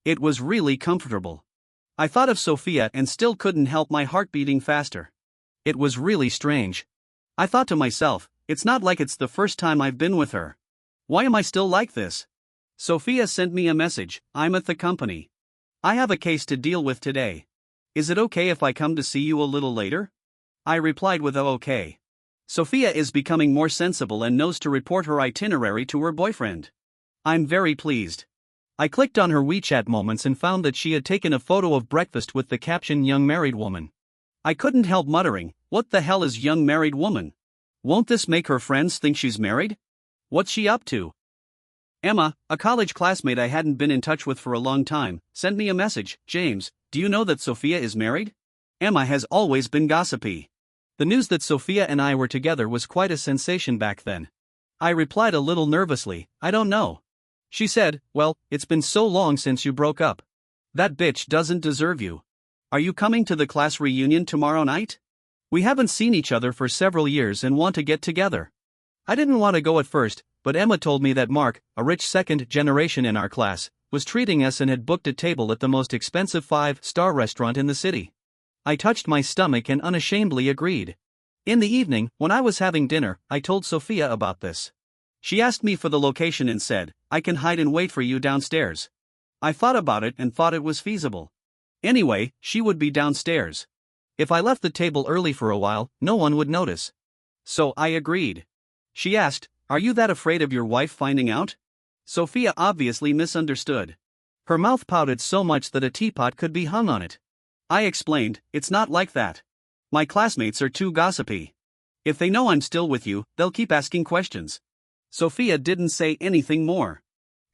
It was really comfortable. I thought of Sophia and still couldn't help my heart beating faster. It was really strange. I thought to myself, it's not like it's the first time I've been with her. Why am I still like this? Sophia sent me a message, I'm at the company. I have a case to deal with today. Is it okay if I come to see you a little later? I replied with a okay. Sophia is becoming more sensible and knows to report her itinerary to her boyfriend. I'm very pleased. I clicked on her WeChat moments and found that she had taken a photo of breakfast with the caption young married woman. I couldn't help muttering, what the hell is young married woman? Won't this make her friends think she's married? What's she up to? Emma, a college classmate I hadn't been in touch with for a long time, sent me a message, James, do you know that Sophia is married? Emma has always been gossipy. The news that Sophia and I were together was quite a sensation back then. I replied a little nervously, I don't know. She said, well, it's been so long since you broke up. That bitch doesn't deserve you. Are you coming to the class reunion tomorrow night? We haven't seen each other for several years and want to get together. I didn't want to go at first, but Emma told me that Mark, a rich second generation in our class, was treating us and had booked a table at the most expensive 5-star restaurant in the city. I touched my stomach and unashamedly agreed. In the evening, when I was having dinner, I told Sophia about this. She asked me for the location and said, I can hide and wait for you downstairs. I thought about it and thought it was feasible. Anyway, she would be downstairs. If I left the table early for a while, no one would notice. So I agreed. She asked, are you that afraid of your wife finding out? Sophia obviously misunderstood. Her mouth pouted so much that a teapot could be hung on it. I explained, it's not like that. My classmates are too gossipy. If they know I'm still with you, they'll keep asking questions. Sophia didn't say anything more.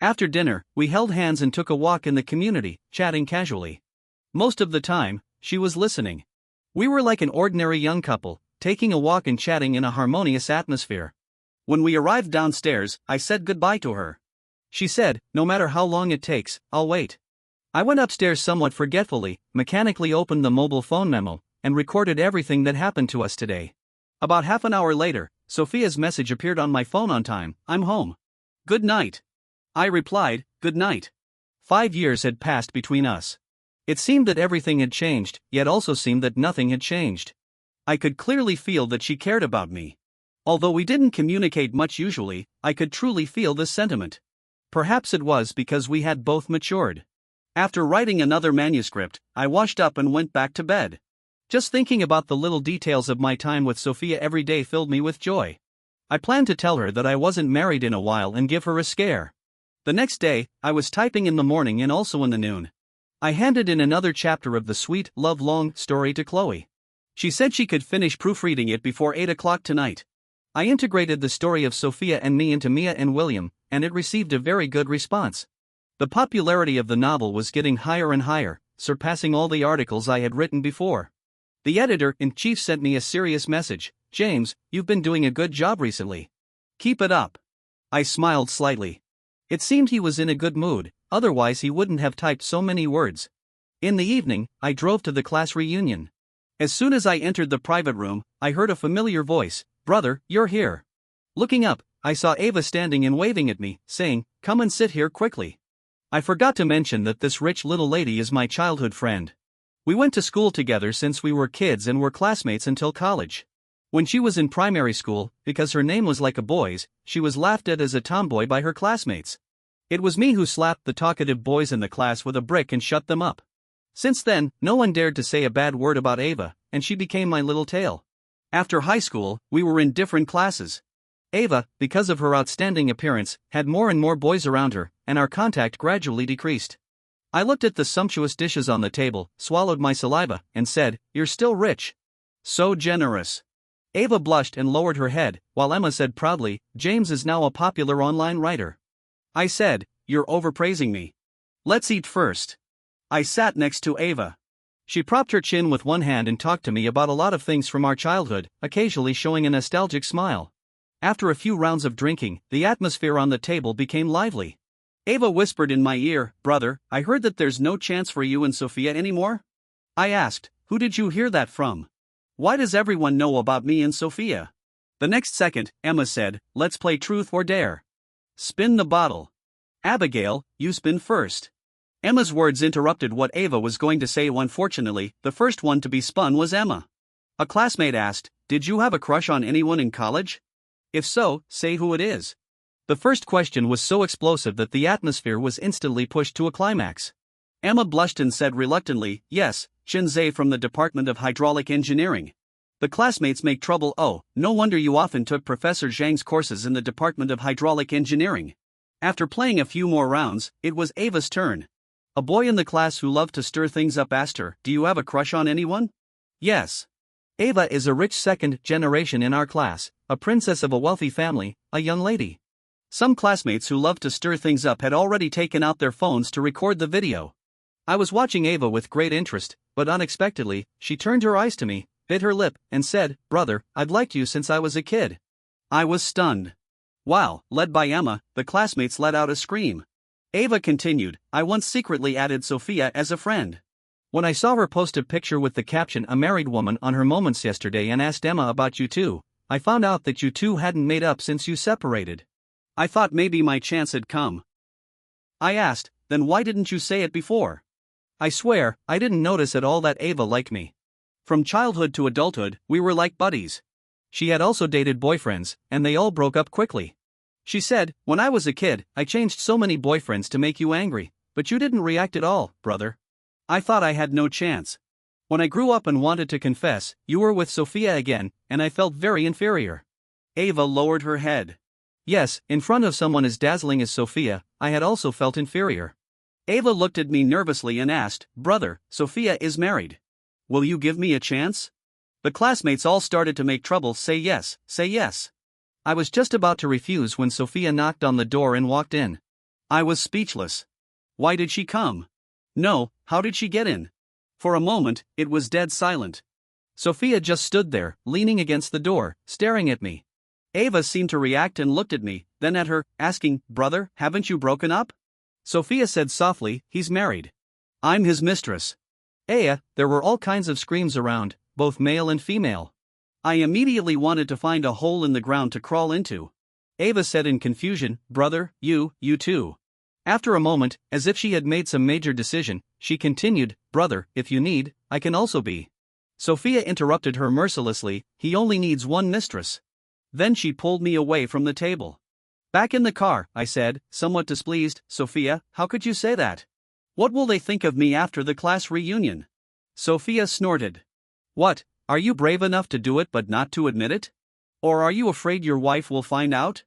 After dinner, we held hands and took a walk in the community, chatting casually. Most of the time, she was listening. We were like an ordinary young couple, taking a walk and chatting in a harmonious atmosphere. When we arrived downstairs, I said goodbye to her. She said, no matter how long it takes, I'll wait. I went upstairs somewhat forgetfully, mechanically opened the mobile phone memo, and recorded everything that happened to us today. About half an hour later, Sophia's message appeared on my phone on time, I'm home. Good night. I replied, good night. 5 years had passed between us. It seemed that everything had changed, yet also seemed that nothing had changed. I could clearly feel that she cared about me. Although we didn't communicate much usually, I could truly feel this sentiment. Perhaps it was because we had both matured. After writing another manuscript, I washed up and went back to bed. Just thinking about the little details of my time with Sophia every day filled me with joy. I planned to tell her that I wasn't married in a while and give her a scare. The next day, I was typing in the morning and also in the noon. I handed in another chapter of the sweet, love-long story to Chloe. She said she could finish proofreading it before 8 o'clock tonight. I integrated the story of Sophia and me into Mia and William, and it received a very good response. The popularity of the novel was getting higher and higher, surpassing all the articles I had written before. The editor-in-chief sent me a serious message, James, you've been doing a good job recently. Keep it up. I smiled slightly. It seemed he was in a good mood, otherwise he wouldn't have typed so many words. In the evening, I drove to the class reunion. As soon as I entered the private room, I heard a familiar voice, "Brother, you're here." Looking up, I saw Ava standing and waving at me, saying, "Come and sit here quickly." I forgot to mention that this rich little lady is my childhood friend. We went to school together since we were kids and were classmates until college. When she was in primary school, because her name was like a boy's, she was laughed at as a tomboy by her classmates. It was me who slapped the talkative boys in the class with a brick and shut them up. Since then, no one dared to say a bad word about Ava, and she became my little tale. After high school, we were in different classes. Ava, because of her outstanding appearance, had more and more boys around her, and our contact gradually decreased. I looked at the sumptuous dishes on the table, swallowed my saliva, and said, "You're still rich. So generous." Ava blushed and lowered her head, while Emma said proudly, "James is now a popular online writer." I said, "You're overpraising me. Let's eat first." I sat next to Ava. She propped her chin with one hand and talked to me about a lot of things from our childhood, occasionally showing a nostalgic smile. After a few rounds of drinking, the atmosphere on the table became lively. Ava whispered in my ear, "Brother, I heard that there's no chance for you and Sophia anymore?" I asked, "Who did you hear that from? Why does everyone know about me and Sophia?" The next second, Emma said, "Let's play truth or dare. Spin the bottle. Abigail, you spin first." Emma's words interrupted what Ava was going to say. Unfortunately, the first one to be spun was Emma. A classmate asked, "Did you have a crush on anyone in college? If so, say who it is." The first question was so explosive that the atmosphere was instantly pushed to a climax. Emma blushed and said reluctantly, "Yes, Shinzei from the Department of Hydraulic Engineering." The classmates make trouble. "Oh, no wonder you often took Professor Zhang's courses in the Department of Hydraulic Engineering." After playing a few more rounds, it was Ava's turn. A boy in the class who loved to stir things up asked her, "Do you have a crush on anyone?" "Yes. Ava is a rich second generation in our class, a princess of a wealthy family, a young lady." Some classmates who loved to stir things up had already taken out their phones to record the video. I was watching Ava with great interest, but unexpectedly, she turned her eyes to me, bit her lip, and said, "Brother, I've liked you since I was a kid." I was stunned. While, led by Emma, the classmates let out a scream. Ava continued, "I once secretly added Sophia as a friend. When I saw her post a picture with the caption 'A married woman' on her moments yesterday and asked Emma about you two, I found out that you two hadn't made up since you separated. I thought maybe my chance had come." I asked, "Then why didn't you say it before?" I swear, I didn't notice at all that Ava liked me. From childhood to adulthood, we were like buddies. She had also dated boyfriends, and they all broke up quickly. She said, "When I was a kid, I changed so many boyfriends to make you angry, but you didn't react at all, brother. I thought I had no chance. When I grew up and wanted to confess, you were with Sophia again, and I felt very inferior." Ava lowered her head. Yes, in front of someone as dazzling as Sophia, I had also felt inferior. Ava looked at me nervously and asked, "Brother, Sophia is married. Will you give me a chance?" The classmates all started to make trouble. "Say yes, say yes." I was just about to refuse when Sophia knocked on the door and walked in. I was speechless. Why did she come? No, how did she get in? For a moment, it was dead silent. Sophia just stood there, leaning against the door, staring at me. Ava seemed to react and looked at me, then at her, asking, "Brother, haven't you broken up?" Sophia said softly, "He's married. I'm his mistress." There were all kinds of screams around, both male and female. I immediately wanted to find a hole in the ground to crawl into. Ava said in confusion, "Brother, you too." After a moment, as if she had made some major decision, she continued, "Brother, if you need, I can also be." Sophia interrupted her mercilessly, "He only needs one mistress." Then she pulled me away from the table. "Back in the car," I said, somewhat displeased, "Sophia, how could you say that? What will they think of me after the class reunion?" Sophia snorted. "What, are you brave enough to do it but not to admit it? Or are you afraid your wife will find out?"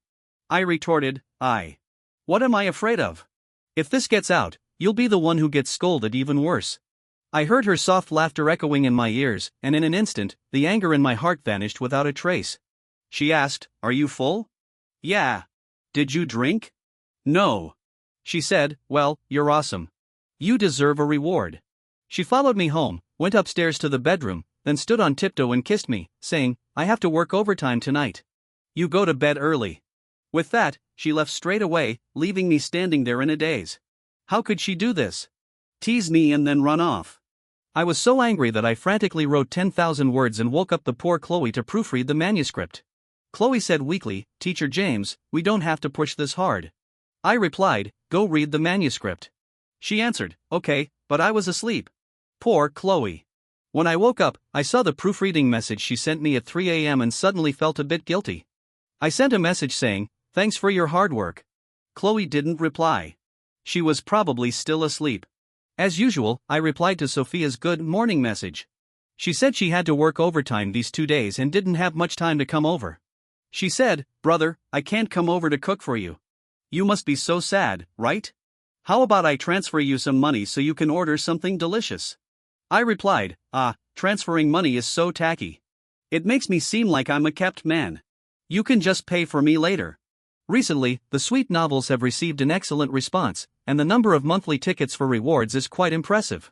I retorted, What am I afraid of? If this gets out, you'll be the one who gets scolded even worse." I heard her soft laughter echoing in my ears, and in an instant, the anger in my heart vanished without a trace. She asked, "Are you full?" "Yeah." "Did you drink?" "No." She said, "Well, you're awesome. You deserve a reward." She followed me home, went upstairs to the bedroom, then stood on tiptoe and kissed me, saying, "I have to work overtime tonight. You go to bed early." With that, she left straight away, leaving me standing there in a daze. How could she do this? tease me and then run off. I was so angry that I frantically wrote 10,000 words and woke up the poor Chloe to proofread the manuscript. Chloe said weakly, "Teacher James, we don't have to push this hard." I replied, "Go read the manuscript." She answered, "Okay," but I was asleep. Poor Chloe. When I woke up, I saw the proofreading message she sent me at 3 a.m. and suddenly felt a bit guilty. I sent a message saying, "Thanks for your hard work." Chloe didn't reply. She was probably still asleep. As usual, I replied to Sophia's good morning message. She said she had to work overtime these 2 days and didn't have much time to come over. She said, "Brother, I can't come over to cook for you. You must be so sad, right? How about I transfer you some money so you can order something delicious?" I replied, transferring money is so tacky. It makes me seem like I'm a kept man. You can just pay for me later. Recently, the sweet novels have received an excellent response, and the number of monthly tickets for rewards is quite impressive.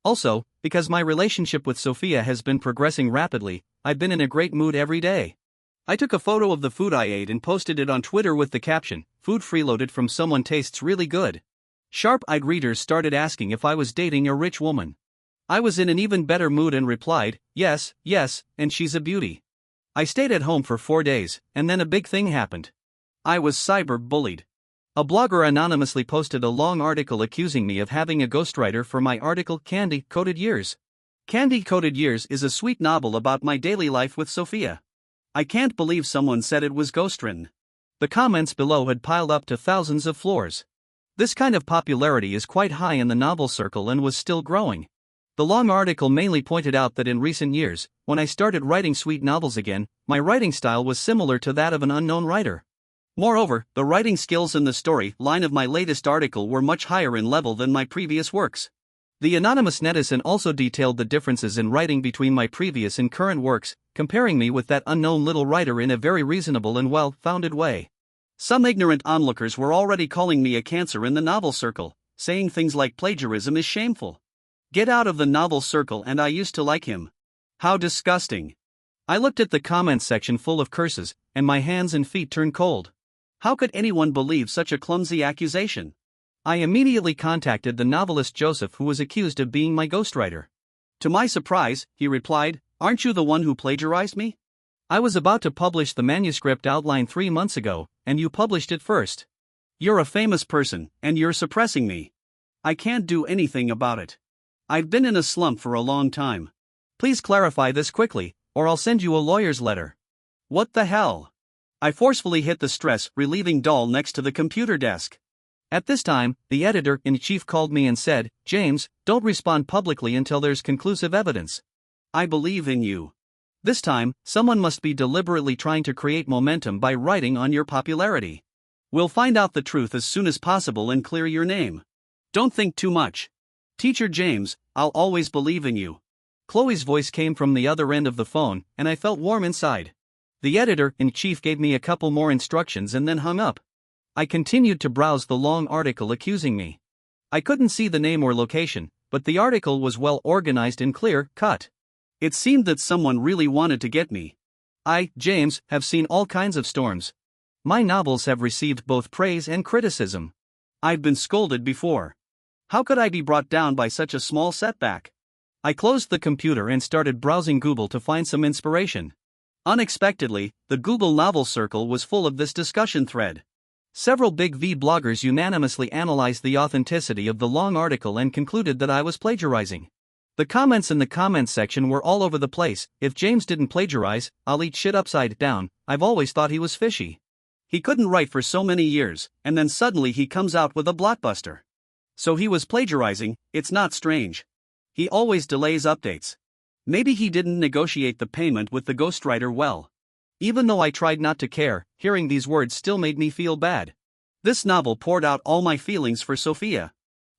Also, because my relationship with Sophia has been progressing rapidly, I've been in a great mood every day. I took a photo of the food I ate and posted it on Twitter with the caption, "Food freeloaded from someone tastes really good." Sharp-eyed readers started asking if I was dating a rich woman. I was in an even better mood and replied, "Yes, and she's a beauty." I stayed at home for 4 days, and then a big thing happened. I was cyberbullied. A blogger anonymously posted a long article accusing me of having a ghostwriter for my article Candy-Coated Years. Candy-Coated Years is a sweet novel about my daily life with Sophia. I can't believe someone said it was ghostwritten. The comments below had piled up to thousands of floors. This kind of popularity is quite high in the novel circle and was still growing. The long article mainly pointed out that in recent years, when I started writing sweet novels again, my writing style was similar to that of an unknown writer. Moreover, the writing skills in the story line of my latest article were much higher in level than my previous works. The anonymous netizen also detailed the differences in writing between my previous and current works, comparing me with that unknown little writer in a very reasonable and well-founded way. Some ignorant onlookers were already calling me a cancer in the novel circle, saying things like plagiarism is shameful. Get out of the novel circle and I used to like him. How disgusting. I looked at the comments section full of curses, and my hands and feet turned cold. How could anyone believe such a clumsy accusation? I immediately contacted the novelist Joseph, who was accused of being my ghostwriter. To my surprise, he replied, "Aren't you the one who plagiarized me? I was about to publish the manuscript outline 3 months ago, and you published it first. You're a famous person, and you're suppressing me. I can't do anything about it. I've been in a slump for a long time. Please clarify this quickly, or I'll send you a lawyer's letter." What the hell? I forcefully hit the stress-relieving doll next to the computer desk. At this time, the editor-in-chief called me and said, "James, don't respond publicly until there's conclusive evidence. I believe in you." This time, someone must be deliberately trying to create momentum by writing on your popularity. We'll find out the truth as soon as possible and clear your name. Don't think too much. Teacher James, I'll always believe in you. Chloe's voice came from the other end of the phone, and I felt warm inside. The editor-in-chief gave me a couple more instructions and then hung up. I continued to browse the long article accusing me. I couldn't see the name or location, but the article was well organized and clear-cut. It seemed that someone really wanted to get me. I, James, have seen all kinds of storms. My novels have received both praise and criticism. I've been scolded before. How could I be brought down by such a small setback? I closed the computer and started browsing Google to find some inspiration. Unexpectedly, the Google novel circle was full of this discussion thread. Several big V bloggers unanimously analyzed the authenticity of the long article and concluded that I was plagiarizing. The comments in the comments section were all over the place. "If James didn't plagiarize, I'll eat shit upside down. I've always thought he was fishy. He couldn't write for so many years, and then suddenly he comes out with a blockbuster. So he was plagiarizing, it's not strange. He always delays updates. Maybe he didn't negotiate the payment with the ghostwriter well." Even though I tried not to care, hearing these words still made me feel bad. This novel poured out all my feelings for Sophia.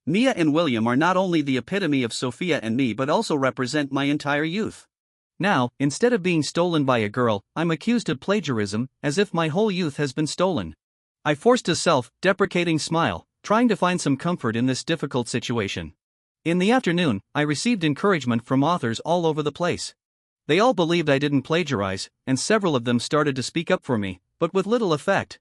Mia and William are not only the epitome of Sophia and me but also represent my entire youth. Now, instead of being stolen by a girl, I'm accused of plagiarism, as if my whole youth has been stolen. I forced a self-deprecating smile, trying to find some comfort in this difficult situation. In the afternoon, I received encouragement from authors all over the place. They all believed I didn't plagiarize, and several of them started to speak up for me, but with little effect.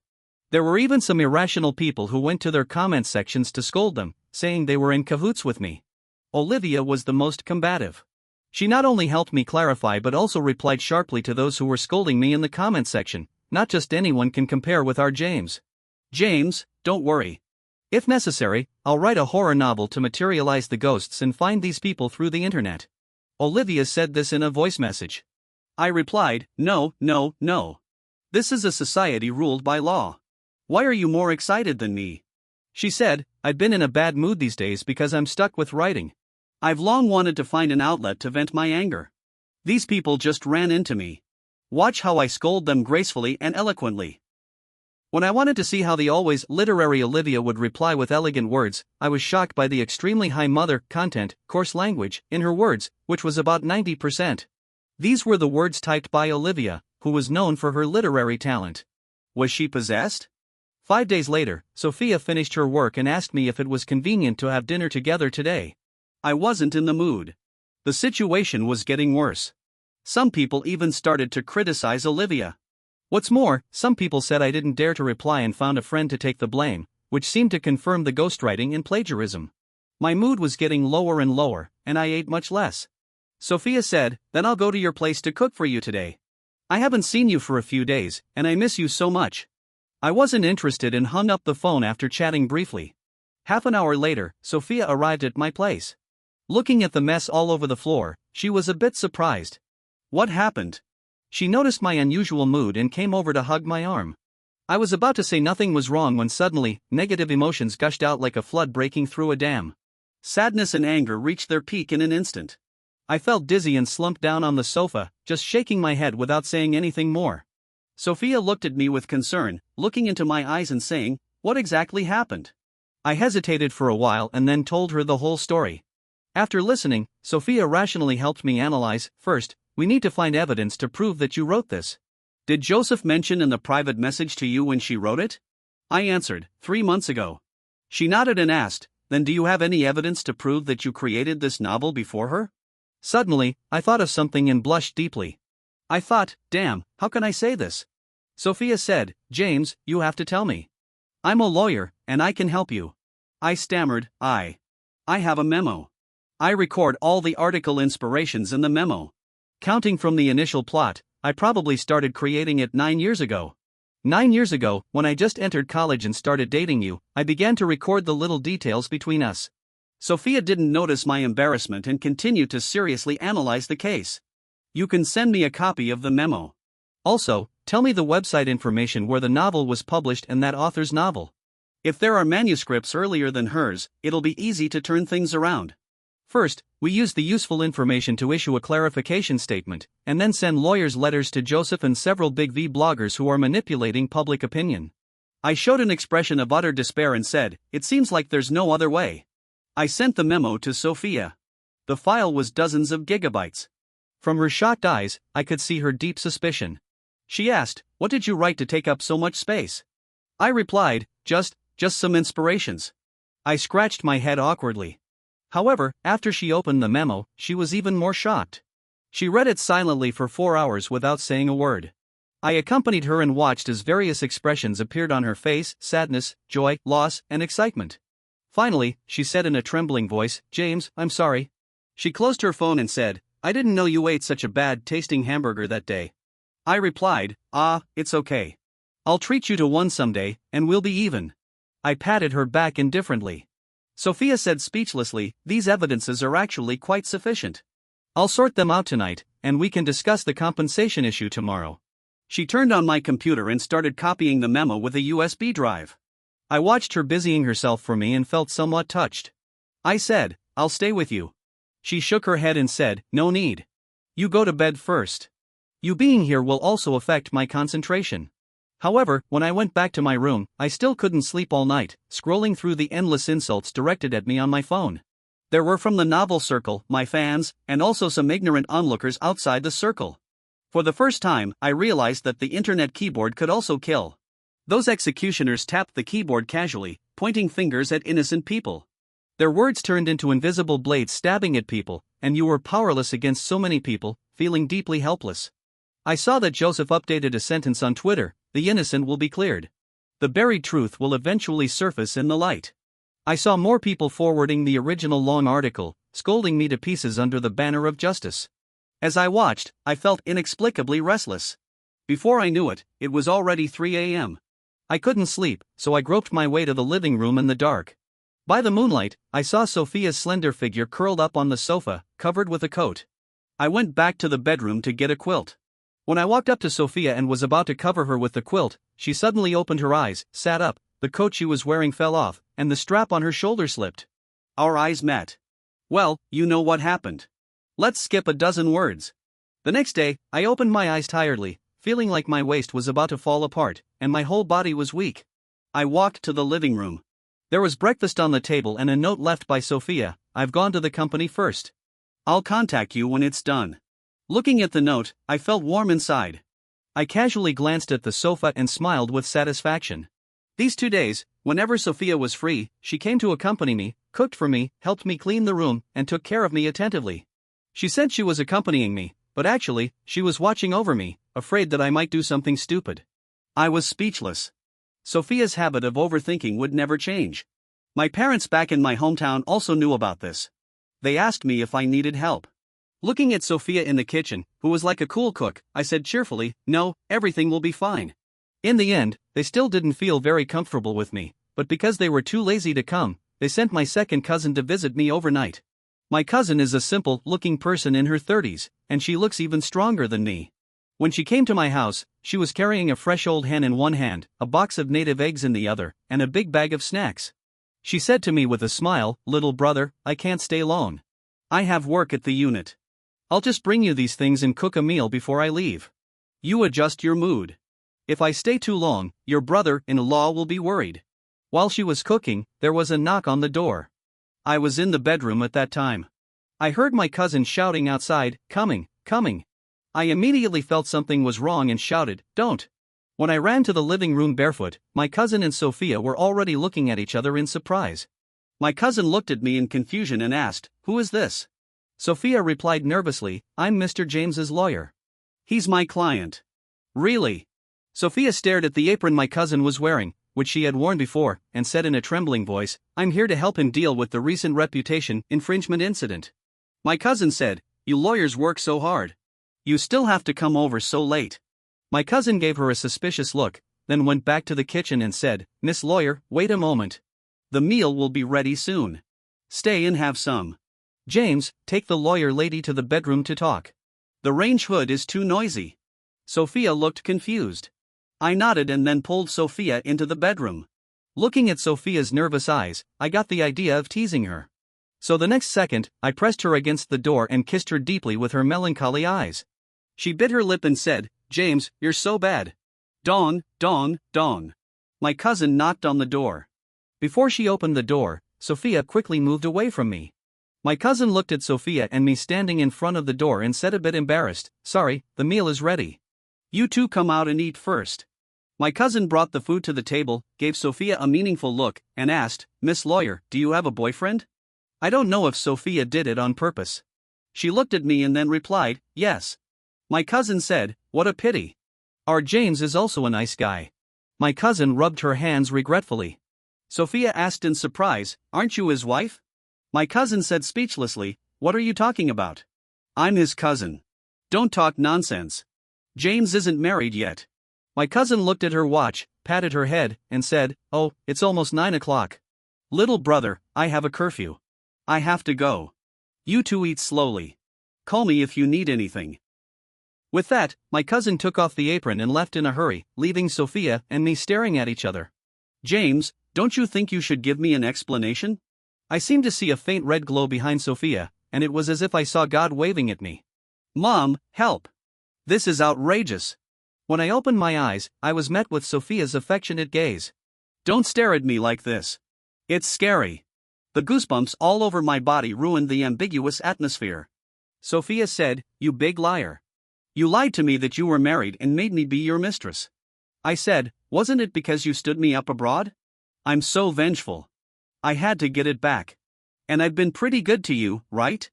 There were even some irrational people who went to their comment sections to scold them, saying they were in cahoots with me. Olivia was the most combative. She not only helped me clarify but also replied sharply to those who were scolding me in the comment section. Not just anyone can compare with our James. James, don't worry. If necessary, I'll write a horror novel to materialize the ghosts and find these people through the internet. Olivia said this in a voice message. I replied, no. This is a society ruled by law. Why are you more excited than me? She said, I've been in a bad mood these days because I'm stuck with writing. I've long wanted to find an outlet to vent my anger. These people just ran into me. Watch how I scold them gracefully and eloquently. When I wanted to see how the always literary Olivia would reply with elegant words, I was shocked by the extremely high mother content, coarse language, in her words, which was about 90%. These were the words typed by Olivia, who was known for her literary talent. Was she possessed? 5 days later, Sophia finished her work and asked me if it was convenient to have dinner together today. I wasn't in the mood. The situation was getting worse. Some people even started to criticize Olivia. What's more, some people said I didn't dare to reply and found a friend to take the blame, which seemed to confirm the ghostwriting and plagiarism. My mood was getting lower and lower, and I ate much less. Sophia said, then I'll go to your place to cook for you today. I haven't seen you for a few days, and I miss you so much. I wasn't interested and hung up the phone after chatting briefly. Half an hour later, Sophia arrived at my place. Looking at the mess all over the floor, she was a bit surprised. What happened? She noticed my unusual mood and came over to hug my arm. I was about to say nothing was wrong when suddenly, negative emotions gushed out like a flood breaking through a dam. Sadness and anger reached their peak in an instant. I felt dizzy and slumped down on the sofa, just shaking my head without saying anything more. Sophia looked at me with concern, looking into my eyes and saying, what exactly happened? I hesitated for a while and then told her the whole story. After listening, Sophia rationally helped me analyze. First, we need to find evidence to prove that you wrote this. Did Joseph mention in the private message to you when she wrote it? I answered, 3 months ago. She nodded and asked, then do you have any evidence to prove that you created this novel before her? Suddenly, I thought of something and blushed deeply. I thought, damn, how can I say this? Sophia said, James, you have to tell me. I'm a lawyer, and I can help you. I stammered, I have a memo. I record all the article inspirations in the memo. Counting from the initial plot, I probably started creating it 9 years ago. 9 years ago, when I just entered college and started dating you, I began to record the little details between us. Sophia didn't notice my embarrassment and continued to seriously analyze the case. You can send me a copy of the memo. Also, tell me the website information where the novel was published and that author's novel. If there are manuscripts earlier than hers, it'll be easy to turn things around. First, we use the useful information to issue a clarification statement, and then send lawyers' letters to Joseph and several big V bloggers who are manipulating public opinion. I showed an expression of utter despair and said, it seems like there's no other way. I sent the memo to Sophia. The file was dozens of gigabytes. From her shocked eyes, I could see her deep suspicion. She asked, what did you write to take up so much space? I replied, just some inspirations. I scratched my head awkwardly. However, after she opened the memo, she was even more shocked. She read it silently for 4 hours without saying a word. I accompanied her and watched as various expressions appeared on her face: sadness, joy, loss, and excitement. Finally, she said in a trembling voice, James, I'm sorry. She closed her phone and said, I didn't know you ate such a bad-tasting hamburger that day. I replied, it's okay. I'll treat you to one someday, and we'll be even. I patted her back indifferently. Sophia said speechlessly, these evidences are actually quite sufficient. I'll sort them out tonight, and we can discuss the compensation issue tomorrow. She turned on my computer and started copying the memo with a USB drive. I watched her busying herself for me and felt somewhat touched. I said, I'll stay with you. She shook her head and said, no need. You go to bed first. You being here will also affect my concentration. However, when I went back to my room, I still couldn't sleep all night, scrolling through the endless insults directed at me on my phone. There were from the novel circle, my fans, and also some ignorant onlookers outside the circle. For the first time, I realized that the internet keyboard could also kill. Those executioners tapped the keyboard casually, pointing fingers at innocent people. Their words turned into invisible blades stabbing at people, and you were powerless against so many people, feeling deeply helpless. I saw that Joseph updated a sentence on Twitter, the innocent will be cleared. The buried truth will eventually surface in the light. I saw more people forwarding the original long article, scolding me to pieces under the banner of justice. As I watched, I felt inexplicably restless. Before I knew it, it was already 3 a.m. I couldn't sleep, so I groped my way to the living room in the dark. By the moonlight, I saw Sophia's slender figure curled up on the sofa, covered with a coat. I went back to the bedroom to get a quilt. When I walked up to Sophia and was about to cover her with the quilt, she suddenly opened her eyes, sat up, the coat she was wearing fell off, and the strap on her shoulder slipped. Our eyes met. Well, you know what happened. Let's skip a dozen words. The next day, I opened my eyes tiredly, feeling like my waist was about to fall apart, and my whole body was weak. I walked to the living room. There was breakfast on the table and a note left by Sophia. I've gone to the company first. I'll contact you when it's done. Looking at the note, I felt warm inside. I casually glanced at the sofa and smiled with satisfaction. These 2 days, whenever Sophia was free, she came to accompany me, cooked for me, helped me clean the room, and took care of me attentively. She said she was accompanying me, but actually, she was watching over me, afraid that I might do something stupid. I was speechless. Sophia's habit of overthinking would never change. My parents back in my hometown also knew about this. They asked me if I needed help. Looking at Sophia in the kitchen, who was like a cool cook, I said cheerfully, "No, everything will be fine." In the end, they still didn't feel very comfortable with me, but because they were too lazy to come, they sent my second cousin to visit me overnight. My cousin is a simple-looking person in her 30s, and she looks even stronger than me. When she came to my house, she was carrying a fresh old hen in one hand, a box of native eggs in the other, and a big bag of snacks. She said to me with a smile, "Little brother, I can't stay long. I have work at the unit. I'll just bring you these things and cook a meal before I leave. You adjust your mood. If I stay too long, your brother-in-law will be worried." While she was cooking, there was a knock on the door. I was in the bedroom at that time. I heard my cousin shouting outside, "Coming, coming." I immediately felt something was wrong and shouted, "Don't." When I ran to the living room barefoot, my cousin and Sophia were already looking at each other in surprise. My cousin looked at me in confusion and asked, "Who is this?" Sophia replied nervously, "I'm Mr. James's lawyer." "He's my client." "Really?" Sophia stared at the apron my cousin was wearing, which she had worn before, and said in a trembling voice, "I'm here to help him deal with the recent reputation infringement incident." My cousin said, "You lawyers work so hard. You still have to come over so late." My cousin gave her a suspicious look, then went back to the kitchen and said, "Miss Lawyer, wait a moment. The meal will be ready soon. Stay and have some. James, take the lawyer lady to the bedroom to talk. The range hood is too noisy." Sophia looked confused. I nodded and then pulled Sophia into the bedroom. Looking at Sophia's nervous eyes, I got the idea of teasing her. So the next second, I pressed her against the door and kissed her deeply with her melancholy eyes. She bit her lip and said, "James, you're so bad. Dawn, dawn, dawn." My cousin knocked on the door. Before she opened the door, Sophia quickly moved away from me. My cousin looked at Sophia and me standing in front of the door and said a bit embarrassed, "Sorry, the meal is ready. You two come out and eat first." My cousin brought the food to the table, gave Sophia a meaningful look, and asked, "Miss Lawyer, do you have a boyfriend?" I don't know if Sophia did it on purpose. She looked at me and then replied, "Yes." My cousin said, "What a pity. Our James is also a nice guy." My cousin rubbed her hands regretfully. Sophia asked in surprise, "Aren't you his wife?" My cousin said speechlessly, "What are you talking about? I'm his cousin. Don't talk nonsense. James isn't married yet." My cousin looked at her watch, patted her head, and said, "Oh, it's almost 9 o'clock. Little brother, I have a curfew. I have to go. You two eat slowly. Call me if you need anything." With that, my cousin took off the apron and left in a hurry, leaving Sophia and me staring at each other. "James, don't you think you should give me an explanation?" I seemed to see a faint red glow behind Sophia, and it was as if I saw God waving at me. "Mom, help! This is outrageous." When I opened my eyes, I was met with Sophia's affectionate gaze. "Don't stare at me like this. It's scary." The goosebumps all over my body ruined the ambiguous atmosphere. Sophia said, "You big liar. You lied to me that you were married and made me be your mistress." I said, "Wasn't it because you stood me up abroad? I'm so vengeful. I had to get it back. And I've been pretty good to you, right?"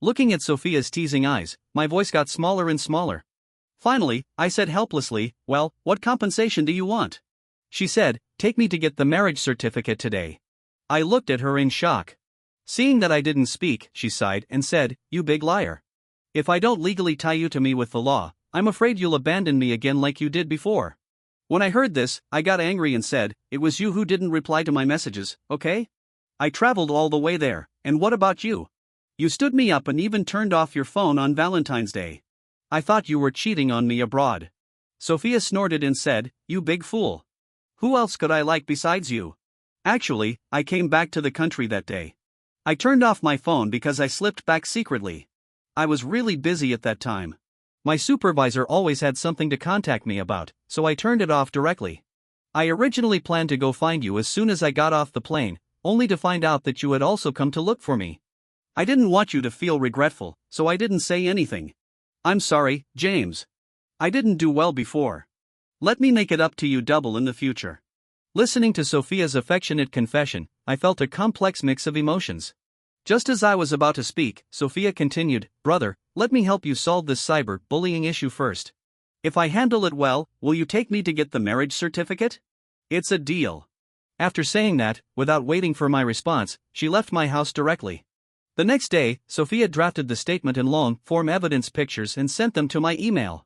Looking at Sophia's teasing eyes, my voice got smaller and smaller. Finally, I said helplessly, "Well, what compensation do you want?" She said, "Take me to get the marriage certificate today." I looked at her in shock. Seeing that I didn't speak, she sighed and said, "You big liar. If I don't legally tie you to me with the law, I'm afraid you'll abandon me again like you did before." When I heard this, I got angry and said, "It was you who didn't reply to my messages, okay? I traveled all the way there, and what about you? You stood me up and even turned off your phone on Valentine's Day. I thought you were cheating on me abroad." Sophia snorted and said, "You big fool. Who else could I like besides you? Actually, I came back to the country that day. I turned off my phone because I slipped back secretly. I was really busy at that time. My supervisor always had something to contact me about, so I turned it off directly. I originally planned to go find you as soon as I got off the plane, only to find out that you had also come to look for me. I didn't want you to feel regretful, so I didn't say anything. I'm sorry, James. I didn't do well before. Let me make it up to you double in the future." Listening to Sophia's affectionate confession, I felt a complex mix of emotions. Just as I was about to speak, Sophia continued, "Brother, let me help you solve this cyber-bullying issue first. If I handle it well, will you take me to get the marriage certificate? It's a deal." After saying that, without waiting for my response, she left my house directly. The next day, Sophia drafted the statement in long-form evidence pictures and sent them to my email.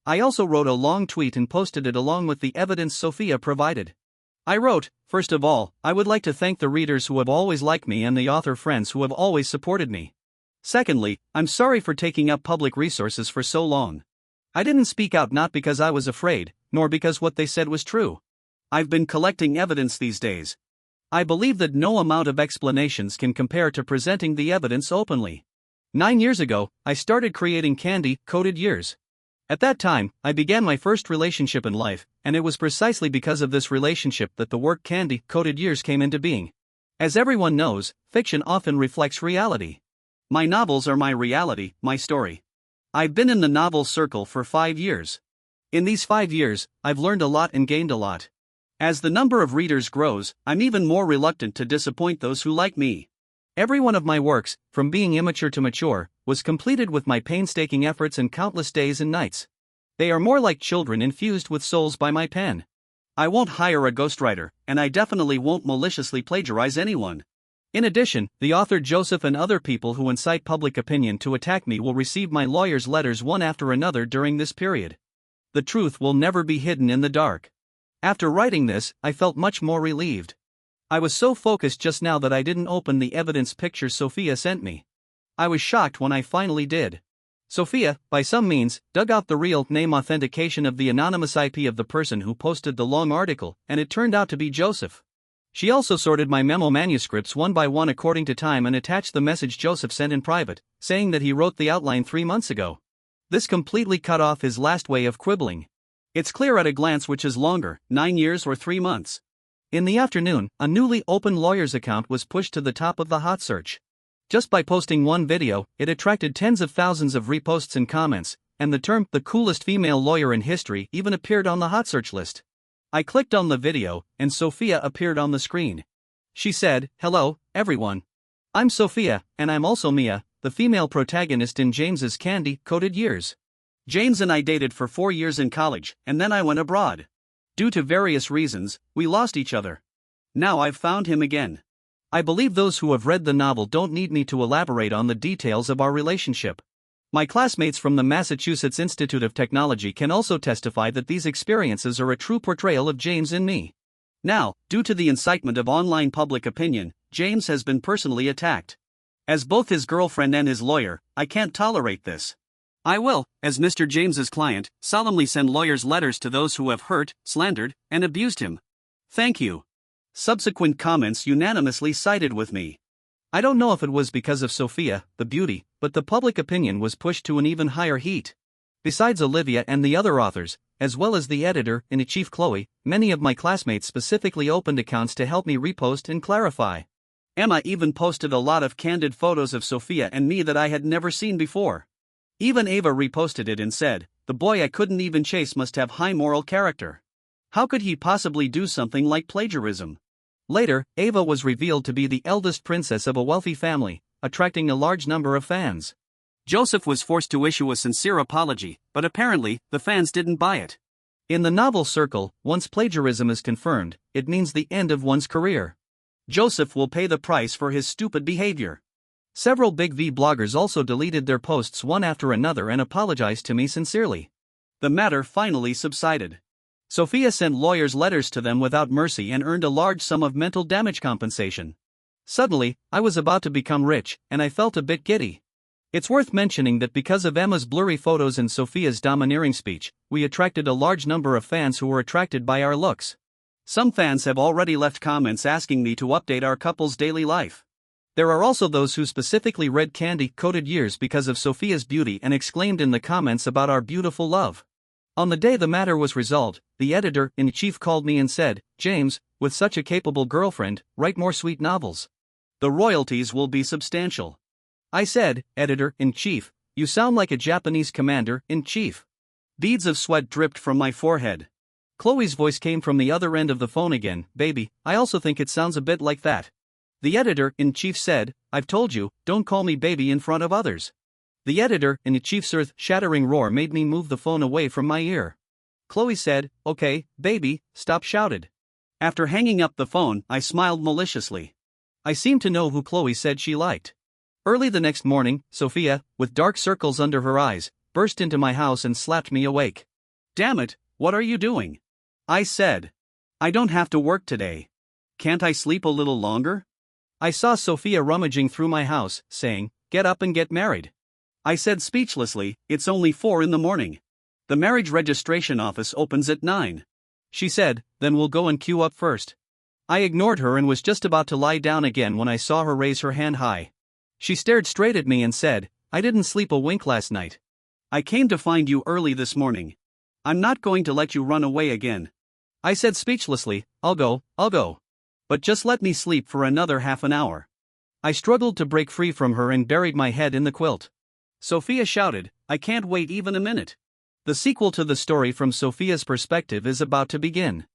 I also wrote a long tweet and posted it along with the evidence Sophia provided. I wrote, "First of all, I would like to thank the readers who have always liked me and the author friends who have always supported me. Secondly, I'm sorry for taking up public resources for so long. I didn't speak out not because I was afraid, nor because what they said was true. I've been collecting evidence these days. I believe that no amount of explanations can compare to presenting the evidence openly. 9 years ago, I started creating candy-coated years. At that time, I began my first relationship in life, and it was precisely because of this relationship that the work Candy-Coated Years came into being. As everyone knows, fiction often reflects reality. My novels are my reality, my story. I've been in the novel circle for 5 years. In these 5 years, I've learned a lot and gained a lot. As the number of readers grows, I'm even more reluctant to disappoint those who like me. Every one of my works, from being immature to mature, was completed with my painstaking efforts and countless days and nights. They are more like children infused with souls by my pen. I won't hire a ghostwriter, and I definitely won't maliciously plagiarize anyone. In addition, the author Joseph and other people who incite public opinion to attack me will receive my lawyer's letters one after another during this period. The truth will never be hidden in the dark. After writing this, I felt much more relieved. I was so focused just now that I didn't open the evidence pictures Sophia sent me. I was shocked when I finally did. Sophia, by some means, dug out the real name authentication of the anonymous IP of the person who posted the long article, and it turned out to be Joseph. She also sorted my memo manuscripts one by one according to time and attached the message Joseph sent in private, saying that he wrote the outline 3 months ago. This completely cut off his last way of quibbling. It's clear at a glance which is longer, 9 years or 3 months. In the afternoon, a newly opened lawyer's account was pushed to the top of the hot search. Just by posting one video, it attracted tens of thousands of reposts and comments, and the term "the coolest female lawyer in history" even appeared on the hot search list. I clicked on the video, and Sophia appeared on the screen. She said, "Hello, everyone. I'm Sophia, and I'm also Mia, the female protagonist in James's Candy-Coated Years. James and I dated for 4 years in college, and then I went abroad. Due to various reasons, we lost each other. Now I've found him again. I believe those who have read the novel don't need me to elaborate on the details of our relationship. My classmates from the Massachusetts Institute of Technology can also testify that these experiences are a true portrayal of James and me. Now, due to the incitement of online public opinion, James has been personally attacked. As both his girlfriend and his lawyer, I can't tolerate this. I will, as Mr. James's client, solemnly send lawyers' letters to those who have hurt, slandered, and abused him. Thank you." Subsequent comments unanimously sided with me. I don't know if it was because of Sophia, the beauty, but the public opinion was pushed to an even higher heat. Besides Olivia and the other authors, as well as the editor-in-chief Chloe, many of my classmates specifically opened accounts to help me repost and clarify. Emma even posted a lot of candid photos of Sophia and me that I had never seen before. Even Ava reposted it and said, "The boy I couldn't even chase must have high moral character. How could he possibly do something like plagiarism?" Later, Ava was revealed to be the eldest princess of a wealthy family, attracting a large number of fans. Joseph was forced to issue a sincere apology, but apparently, the fans didn't buy it. In the novel circle, once plagiarism is confirmed, it means the end of one's career. Joseph will pay the price for his stupid behavior. Several big V bloggers also deleted their posts one after another and apologized to me sincerely. The matter finally subsided. Sophia sent lawyers letters to them without mercy and earned a large sum of mental damage compensation. Suddenly, I was about to become rich, and I felt a bit giddy. It's worth mentioning that because of Emma's blurry photos and Sophia's domineering speech, we attracted a large number of fans who were attracted by our looks. Some fans have already left comments asking me to update our couple's daily life. There are also those who specifically read candy-coated years because of Sophia's beauty and exclaimed in the comments about our beautiful love. On the day the matter was resolved, the editor-in-chief called me and said, "James, with such a capable girlfriend, write more sweet novels. The royalties will be substantial." I said, "Editor-in-chief, you sound like a Japanese commander-in-chief." Beads of sweat dripped from my forehead. Chloe's voice came from the other end of the phone again. "Baby, I also think it sounds a bit like that." The editor-in-chief said, "I've told you, don't call me baby in front of others." The editor-in-chief's earth-shattering roar made me move the phone away from my ear. Chloe said, "Okay, baby, stop shouted." After hanging up the phone, I smiled maliciously. I seemed to know who Chloe said she liked. Early the next morning, Sophia, with dark circles under her eyes, burst into my house and slapped me awake. "Damn it, what are you doing?" I said. "I don't have to work today. Can't I sleep a little longer?" I saw Sophia rummaging through my house, saying, "Get up and get married." I said speechlessly, "It's only 4 in the morning. The marriage registration office opens at 9. She said, "Then we'll go and queue up first." I ignored her and was just about to lie down again when I saw her raise her hand high. She stared straight at me and said, "I didn't sleep a wink last night. I came to find you early this morning. I'm not going to let you run away again." I said speechlessly, I'll go. But just let me sleep for another half an hour." I struggled to break free from her and buried my head in the quilt. Sophia shouted, "I can't wait even a minute." The sequel to the story from Sophia's perspective is about to begin.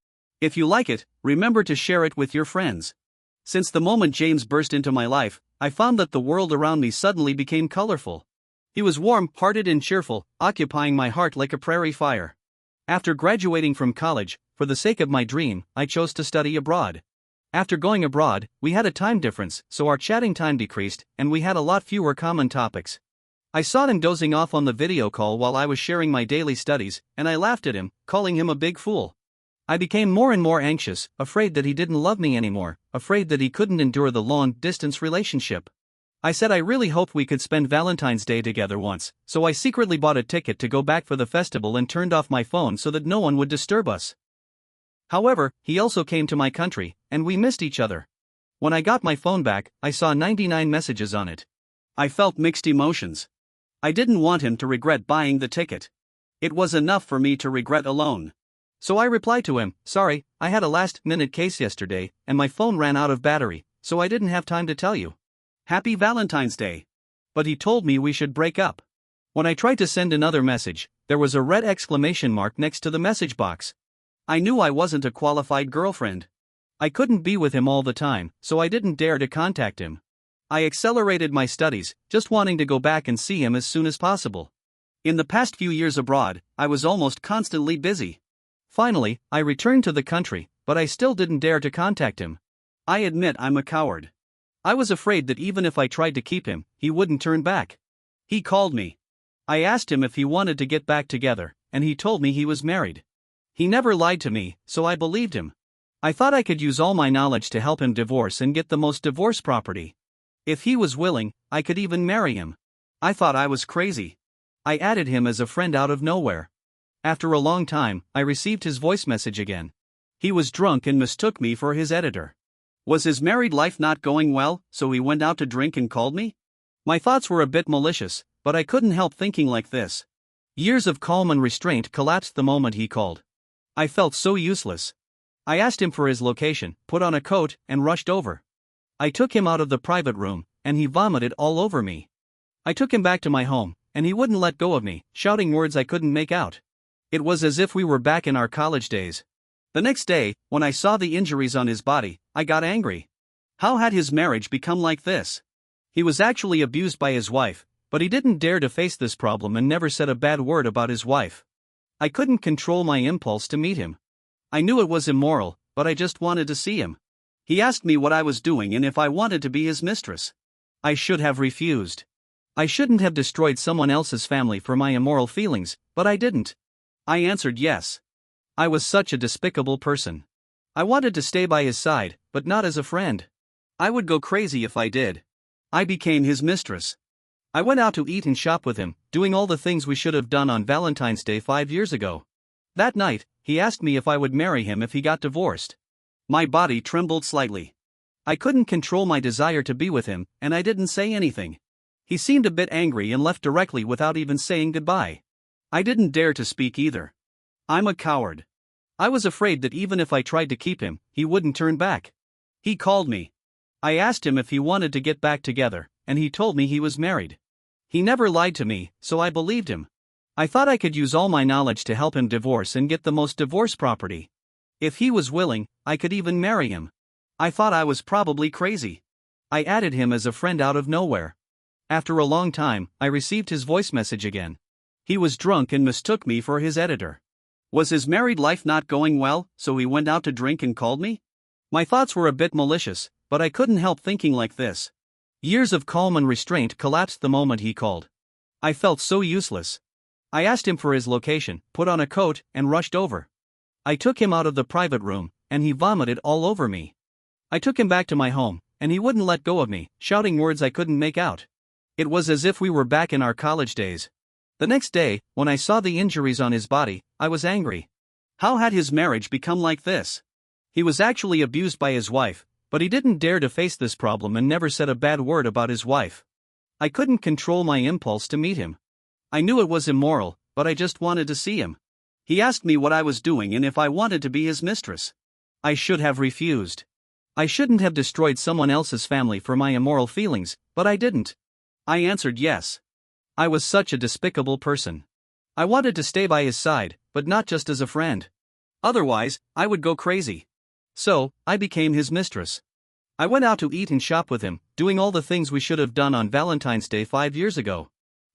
If you like it, remember to share it with your friends. Since the moment James burst into my life, I found that the world around me suddenly became colorful. He was warm-hearted and cheerful, occupying my heart like a prairie fire. After graduating from college, for the sake of my dream, I chose to study abroad. After going abroad, we had a time difference, so our chatting time decreased, and we had a lot fewer common topics. I saw him dozing off on the video call while I was sharing my daily studies, and I laughed at him, calling him a big fool. I became more and more anxious, afraid that he didn't love me anymore, afraid that he couldn't endure the long-distance relationship. I said I really hoped we could spend Valentine's Day together once, so I secretly bought a ticket to go back for the festival and turned off my phone so that no one would disturb us. However, he also came to my country, and we missed each other. When I got my phone back, I saw 99 messages on it. I felt mixed emotions. I didn't want him to regret buying the ticket. It was enough for me to regret alone. So I replied to him, "Sorry, I had a last-minute case yesterday, and my phone ran out of battery, so I didn't have time to tell you. Happy Valentine's Day." But he told me we should break up. When I tried to send another message, there was a red exclamation mark next to the message box. I knew I wasn't a qualified girlfriend. I couldn't be with him all the time, so I didn't dare to contact him. I accelerated my studies, just wanting to go back and see him as soon as possible. In the past few years abroad, I was almost constantly busy. Finally, I returned to the country, but I still didn't dare to contact him. I admit I'm a coward. I was afraid that even if I tried to keep him, he wouldn't turn back. He called me. I asked him if he wanted to get back together, and he told me he was married. He never lied to me, so I believed him. I thought I could use all my knowledge to help him divorce and get the most divorce property. If he was willing, I could even marry him. I thought I was crazy. I added him as a friend out of nowhere. After a long time, I received his voice message again. He was drunk and mistook me for his editor. Was his married life not going well, so he went out to drink and called me? My thoughts were a bit malicious, but I couldn't help thinking like this. Years of calm and restraint collapsed the moment he called. I felt so useless. I asked him for his location, put on a coat, and rushed over. I took him out of the private room, and he vomited all over me. I took him back to my home, and he wouldn't let go of me, shouting words I couldn't make out. It was as if we were back in our college days. The next day, when I saw the injuries on his body, I got angry. How had his marriage become like this? He was actually abused by his wife, but he didn't dare to face this problem and never said a bad word about his wife. I couldn't control my impulse to meet him. I knew it was immoral, but I just wanted to see him. He asked me what I was doing and if I wanted to be his mistress. I should have refused. I shouldn't have destroyed someone else's family for my immoral feelings, but I didn't. I answered yes. I was such a despicable person. I wanted to stay by his side, but not as a friend. I would go crazy if I did. I became his mistress. I went out to eat and shop with him, doing all the things we should have done on Valentine's Day 5 years ago. That night, he asked me if I would marry him if he got divorced. My body trembled slightly. I couldn't control my desire to be with him, and I didn't say anything. He seemed a bit angry and left directly without even saying goodbye. I didn't dare to speak either. I'm a coward. I was afraid that even if I tried to keep him, he wouldn't turn back. He called me. I asked him if he wanted to get back together, and he told me he was married. He never lied to me, so I believed him. I thought I could use all my knowledge to help him divorce and get the most divorce property. If he was willing, I could even marry him. I thought I was probably crazy. I added him as a friend out of nowhere. After a long time, I received his voice message again. He was drunk and mistook me for his editor. Was his married life not going well, so he went out to drink and called me? My thoughts were a bit malicious, but I couldn't help thinking like this. Years of calm and restraint collapsed the moment he called. I felt so useless. I asked him for his location, put on a coat, and rushed over. I took him out of the private room, and he vomited all over me. I took him back to my home, and he wouldn't let go of me, shouting words I couldn't make out. It was as if we were back in our college days. The next day, when I saw the injuries on his body, I was angry. How had his marriage become like this? He was actually abused by his wife, but he didn't dare to face this problem and never said a bad word about his wife. I couldn't control my impulse to meet him. I knew it was immoral, but I just wanted to see him. He asked me what I was doing and if I wanted to be his mistress. I should have refused. I shouldn't have destroyed someone else's family for my immoral feelings, but I didn't. I answered yes. I was such a despicable person. I wanted to stay by his side, but not just as a friend. Otherwise, I would go crazy. So, I became his mistress. I went out to eat and shop with him, doing all the things we should have done on Valentine's Day 5 years ago.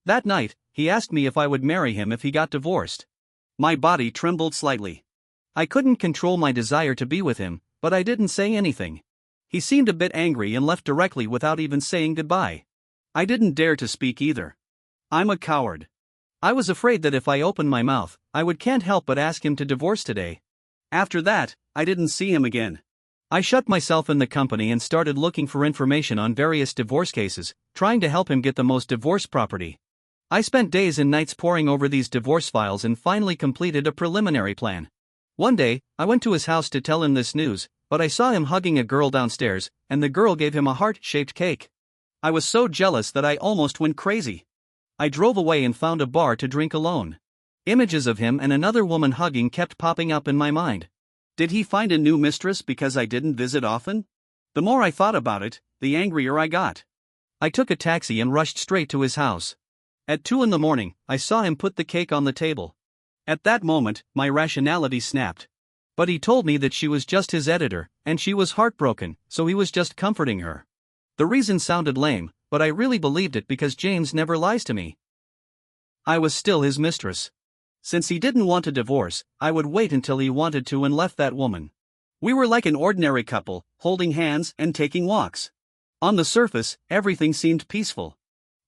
That night, he asked me if I would marry him if he got divorced. My body trembled slightly. I couldn't control my desire to be with him, but I didn't say anything. He seemed a bit angry and left directly without even saying goodbye. I didn't dare to speak either. I'm a coward. I was afraid that if I opened my mouth, can't help but ask him to divorce today. After that, I didn't see him again. I shut myself in the company and started looking for information on various divorce cases, trying to help him get the most divorce property. I spent days and nights poring over these divorce files and finally completed a preliminary plan. One day, I went to his house to tell him this news, but I saw him hugging a girl downstairs, and the girl gave him a heart-shaped cake. I was so jealous that I almost went crazy. I drove away and found a bar to drink alone. Images of him and another woman hugging kept popping up in my mind. Did he find a new mistress because I didn't visit often? The more I thought about it, the angrier I got. I took a taxi and rushed straight to his house. At 2 a.m, I saw him put the cake on the table. At that moment, my rationality snapped. But he told me that she was just his editor, and she was heartbroken, so he was just comforting her. The reason sounded lame, but I really believed it because James never lies to me. I was still his mistress. Since he didn't want a divorce, I would wait until he wanted to and left that woman. We were like an ordinary couple, holding hands and taking walks. On the surface, everything seemed peaceful.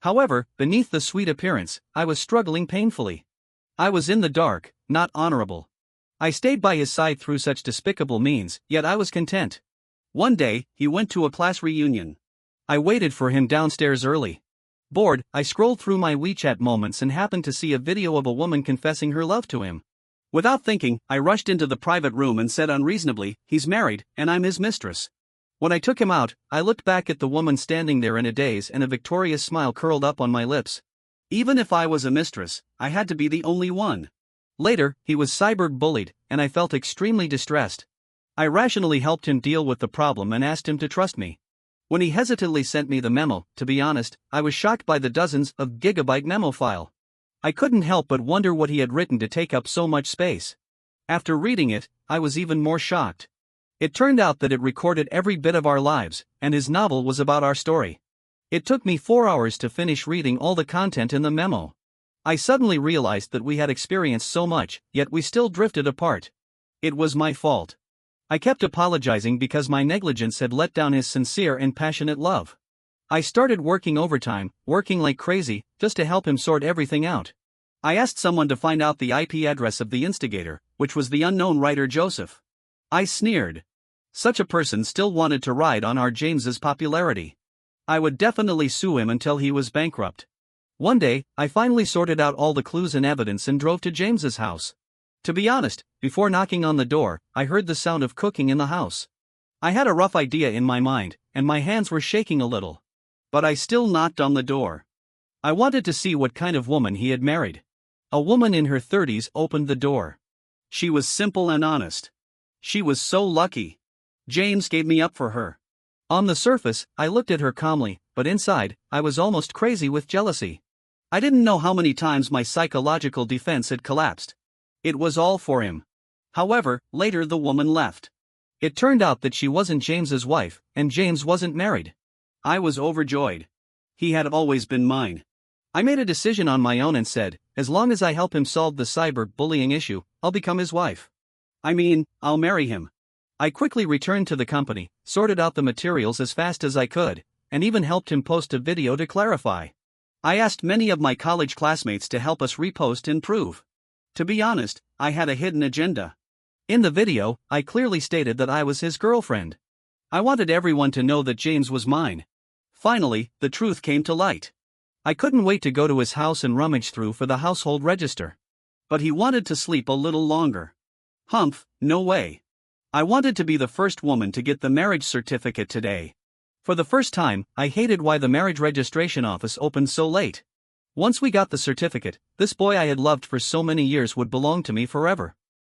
However, beneath the sweet appearance, I was struggling painfully. I was in the dark, not honorable. I stayed by his side through such despicable means, yet I was content. One day, he went to a class reunion. I waited for him downstairs early. Bored, I scrolled through my WeChat moments and happened to see a video of a woman confessing her love to him. Without thinking, I rushed into the private room and said unreasonably, "He's married, and I'm his mistress." When I took him out, I looked back at the woman standing there in a daze and a victorious smile curled up on my lips. Even if I was a mistress, I had to be the only one. Later, he was cyberbullied, and I felt extremely distressed. I rationally helped him deal with the problem and asked him to trust me. When he hesitantly sent me the memo, to be honest, I was shocked by the dozens of gigabyte memo file. I couldn't help but wonder what he had written to take up so much space. After reading it, I was even more shocked. It turned out that it recorded every bit of our lives, and his novel was about our story. It took me 4 hours to finish reading all the content in the memo. I suddenly realized that we had experienced so much, yet we still drifted apart. It was my fault. I kept apologizing because my negligence had let down his sincere and passionate love. I started working overtime, working like crazy, just to help him sort everything out. I asked someone to find out the IP address of the instigator, which was the unknown writer Joseph. I sneered. Such a person still wanted to ride on our James's popularity. I would definitely sue him until he was bankrupt. One day, I finally sorted out all the clues and evidence and drove to James's house. To be honest, before knocking on the door, I heard the sound of cooking in the house. I had a rough idea in my mind, and my hands were shaking a little. But I still knocked on the door. I wanted to see what kind of woman he had married. A woman in her 30s opened the door. She was simple and honest. She was so lucky. James gave me up for her. On the surface, I looked at her calmly, but inside, I was almost crazy with jealousy. I didn't know how many times my psychological defense had collapsed. It was all for him. However, later the woman left. It turned out that she wasn't James's wife, and James wasn't married. I was overjoyed. He had always been mine. I made a decision on my own and said, as long as I help him solve the cyberbullying issue, I'll become his wife. I'll marry him. I quickly returned to the company, sorted out the materials as fast as I could, and even helped him post a video to clarify. I asked many of my college classmates to help us repost and prove. To be honest, I had a hidden agenda. In the video, I clearly stated that I was his girlfriend. I wanted everyone to know that James was mine. Finally, the truth came to light. I couldn't wait to go to his house and rummage through for the household register. But he wanted to sleep a little longer. Humph, no way. I wanted to be the first woman to get the marriage certificate today. For the first time, I hated why the marriage registration office opened so late. Once we got the certificate, this boy I had loved for so many years would belong to me forever.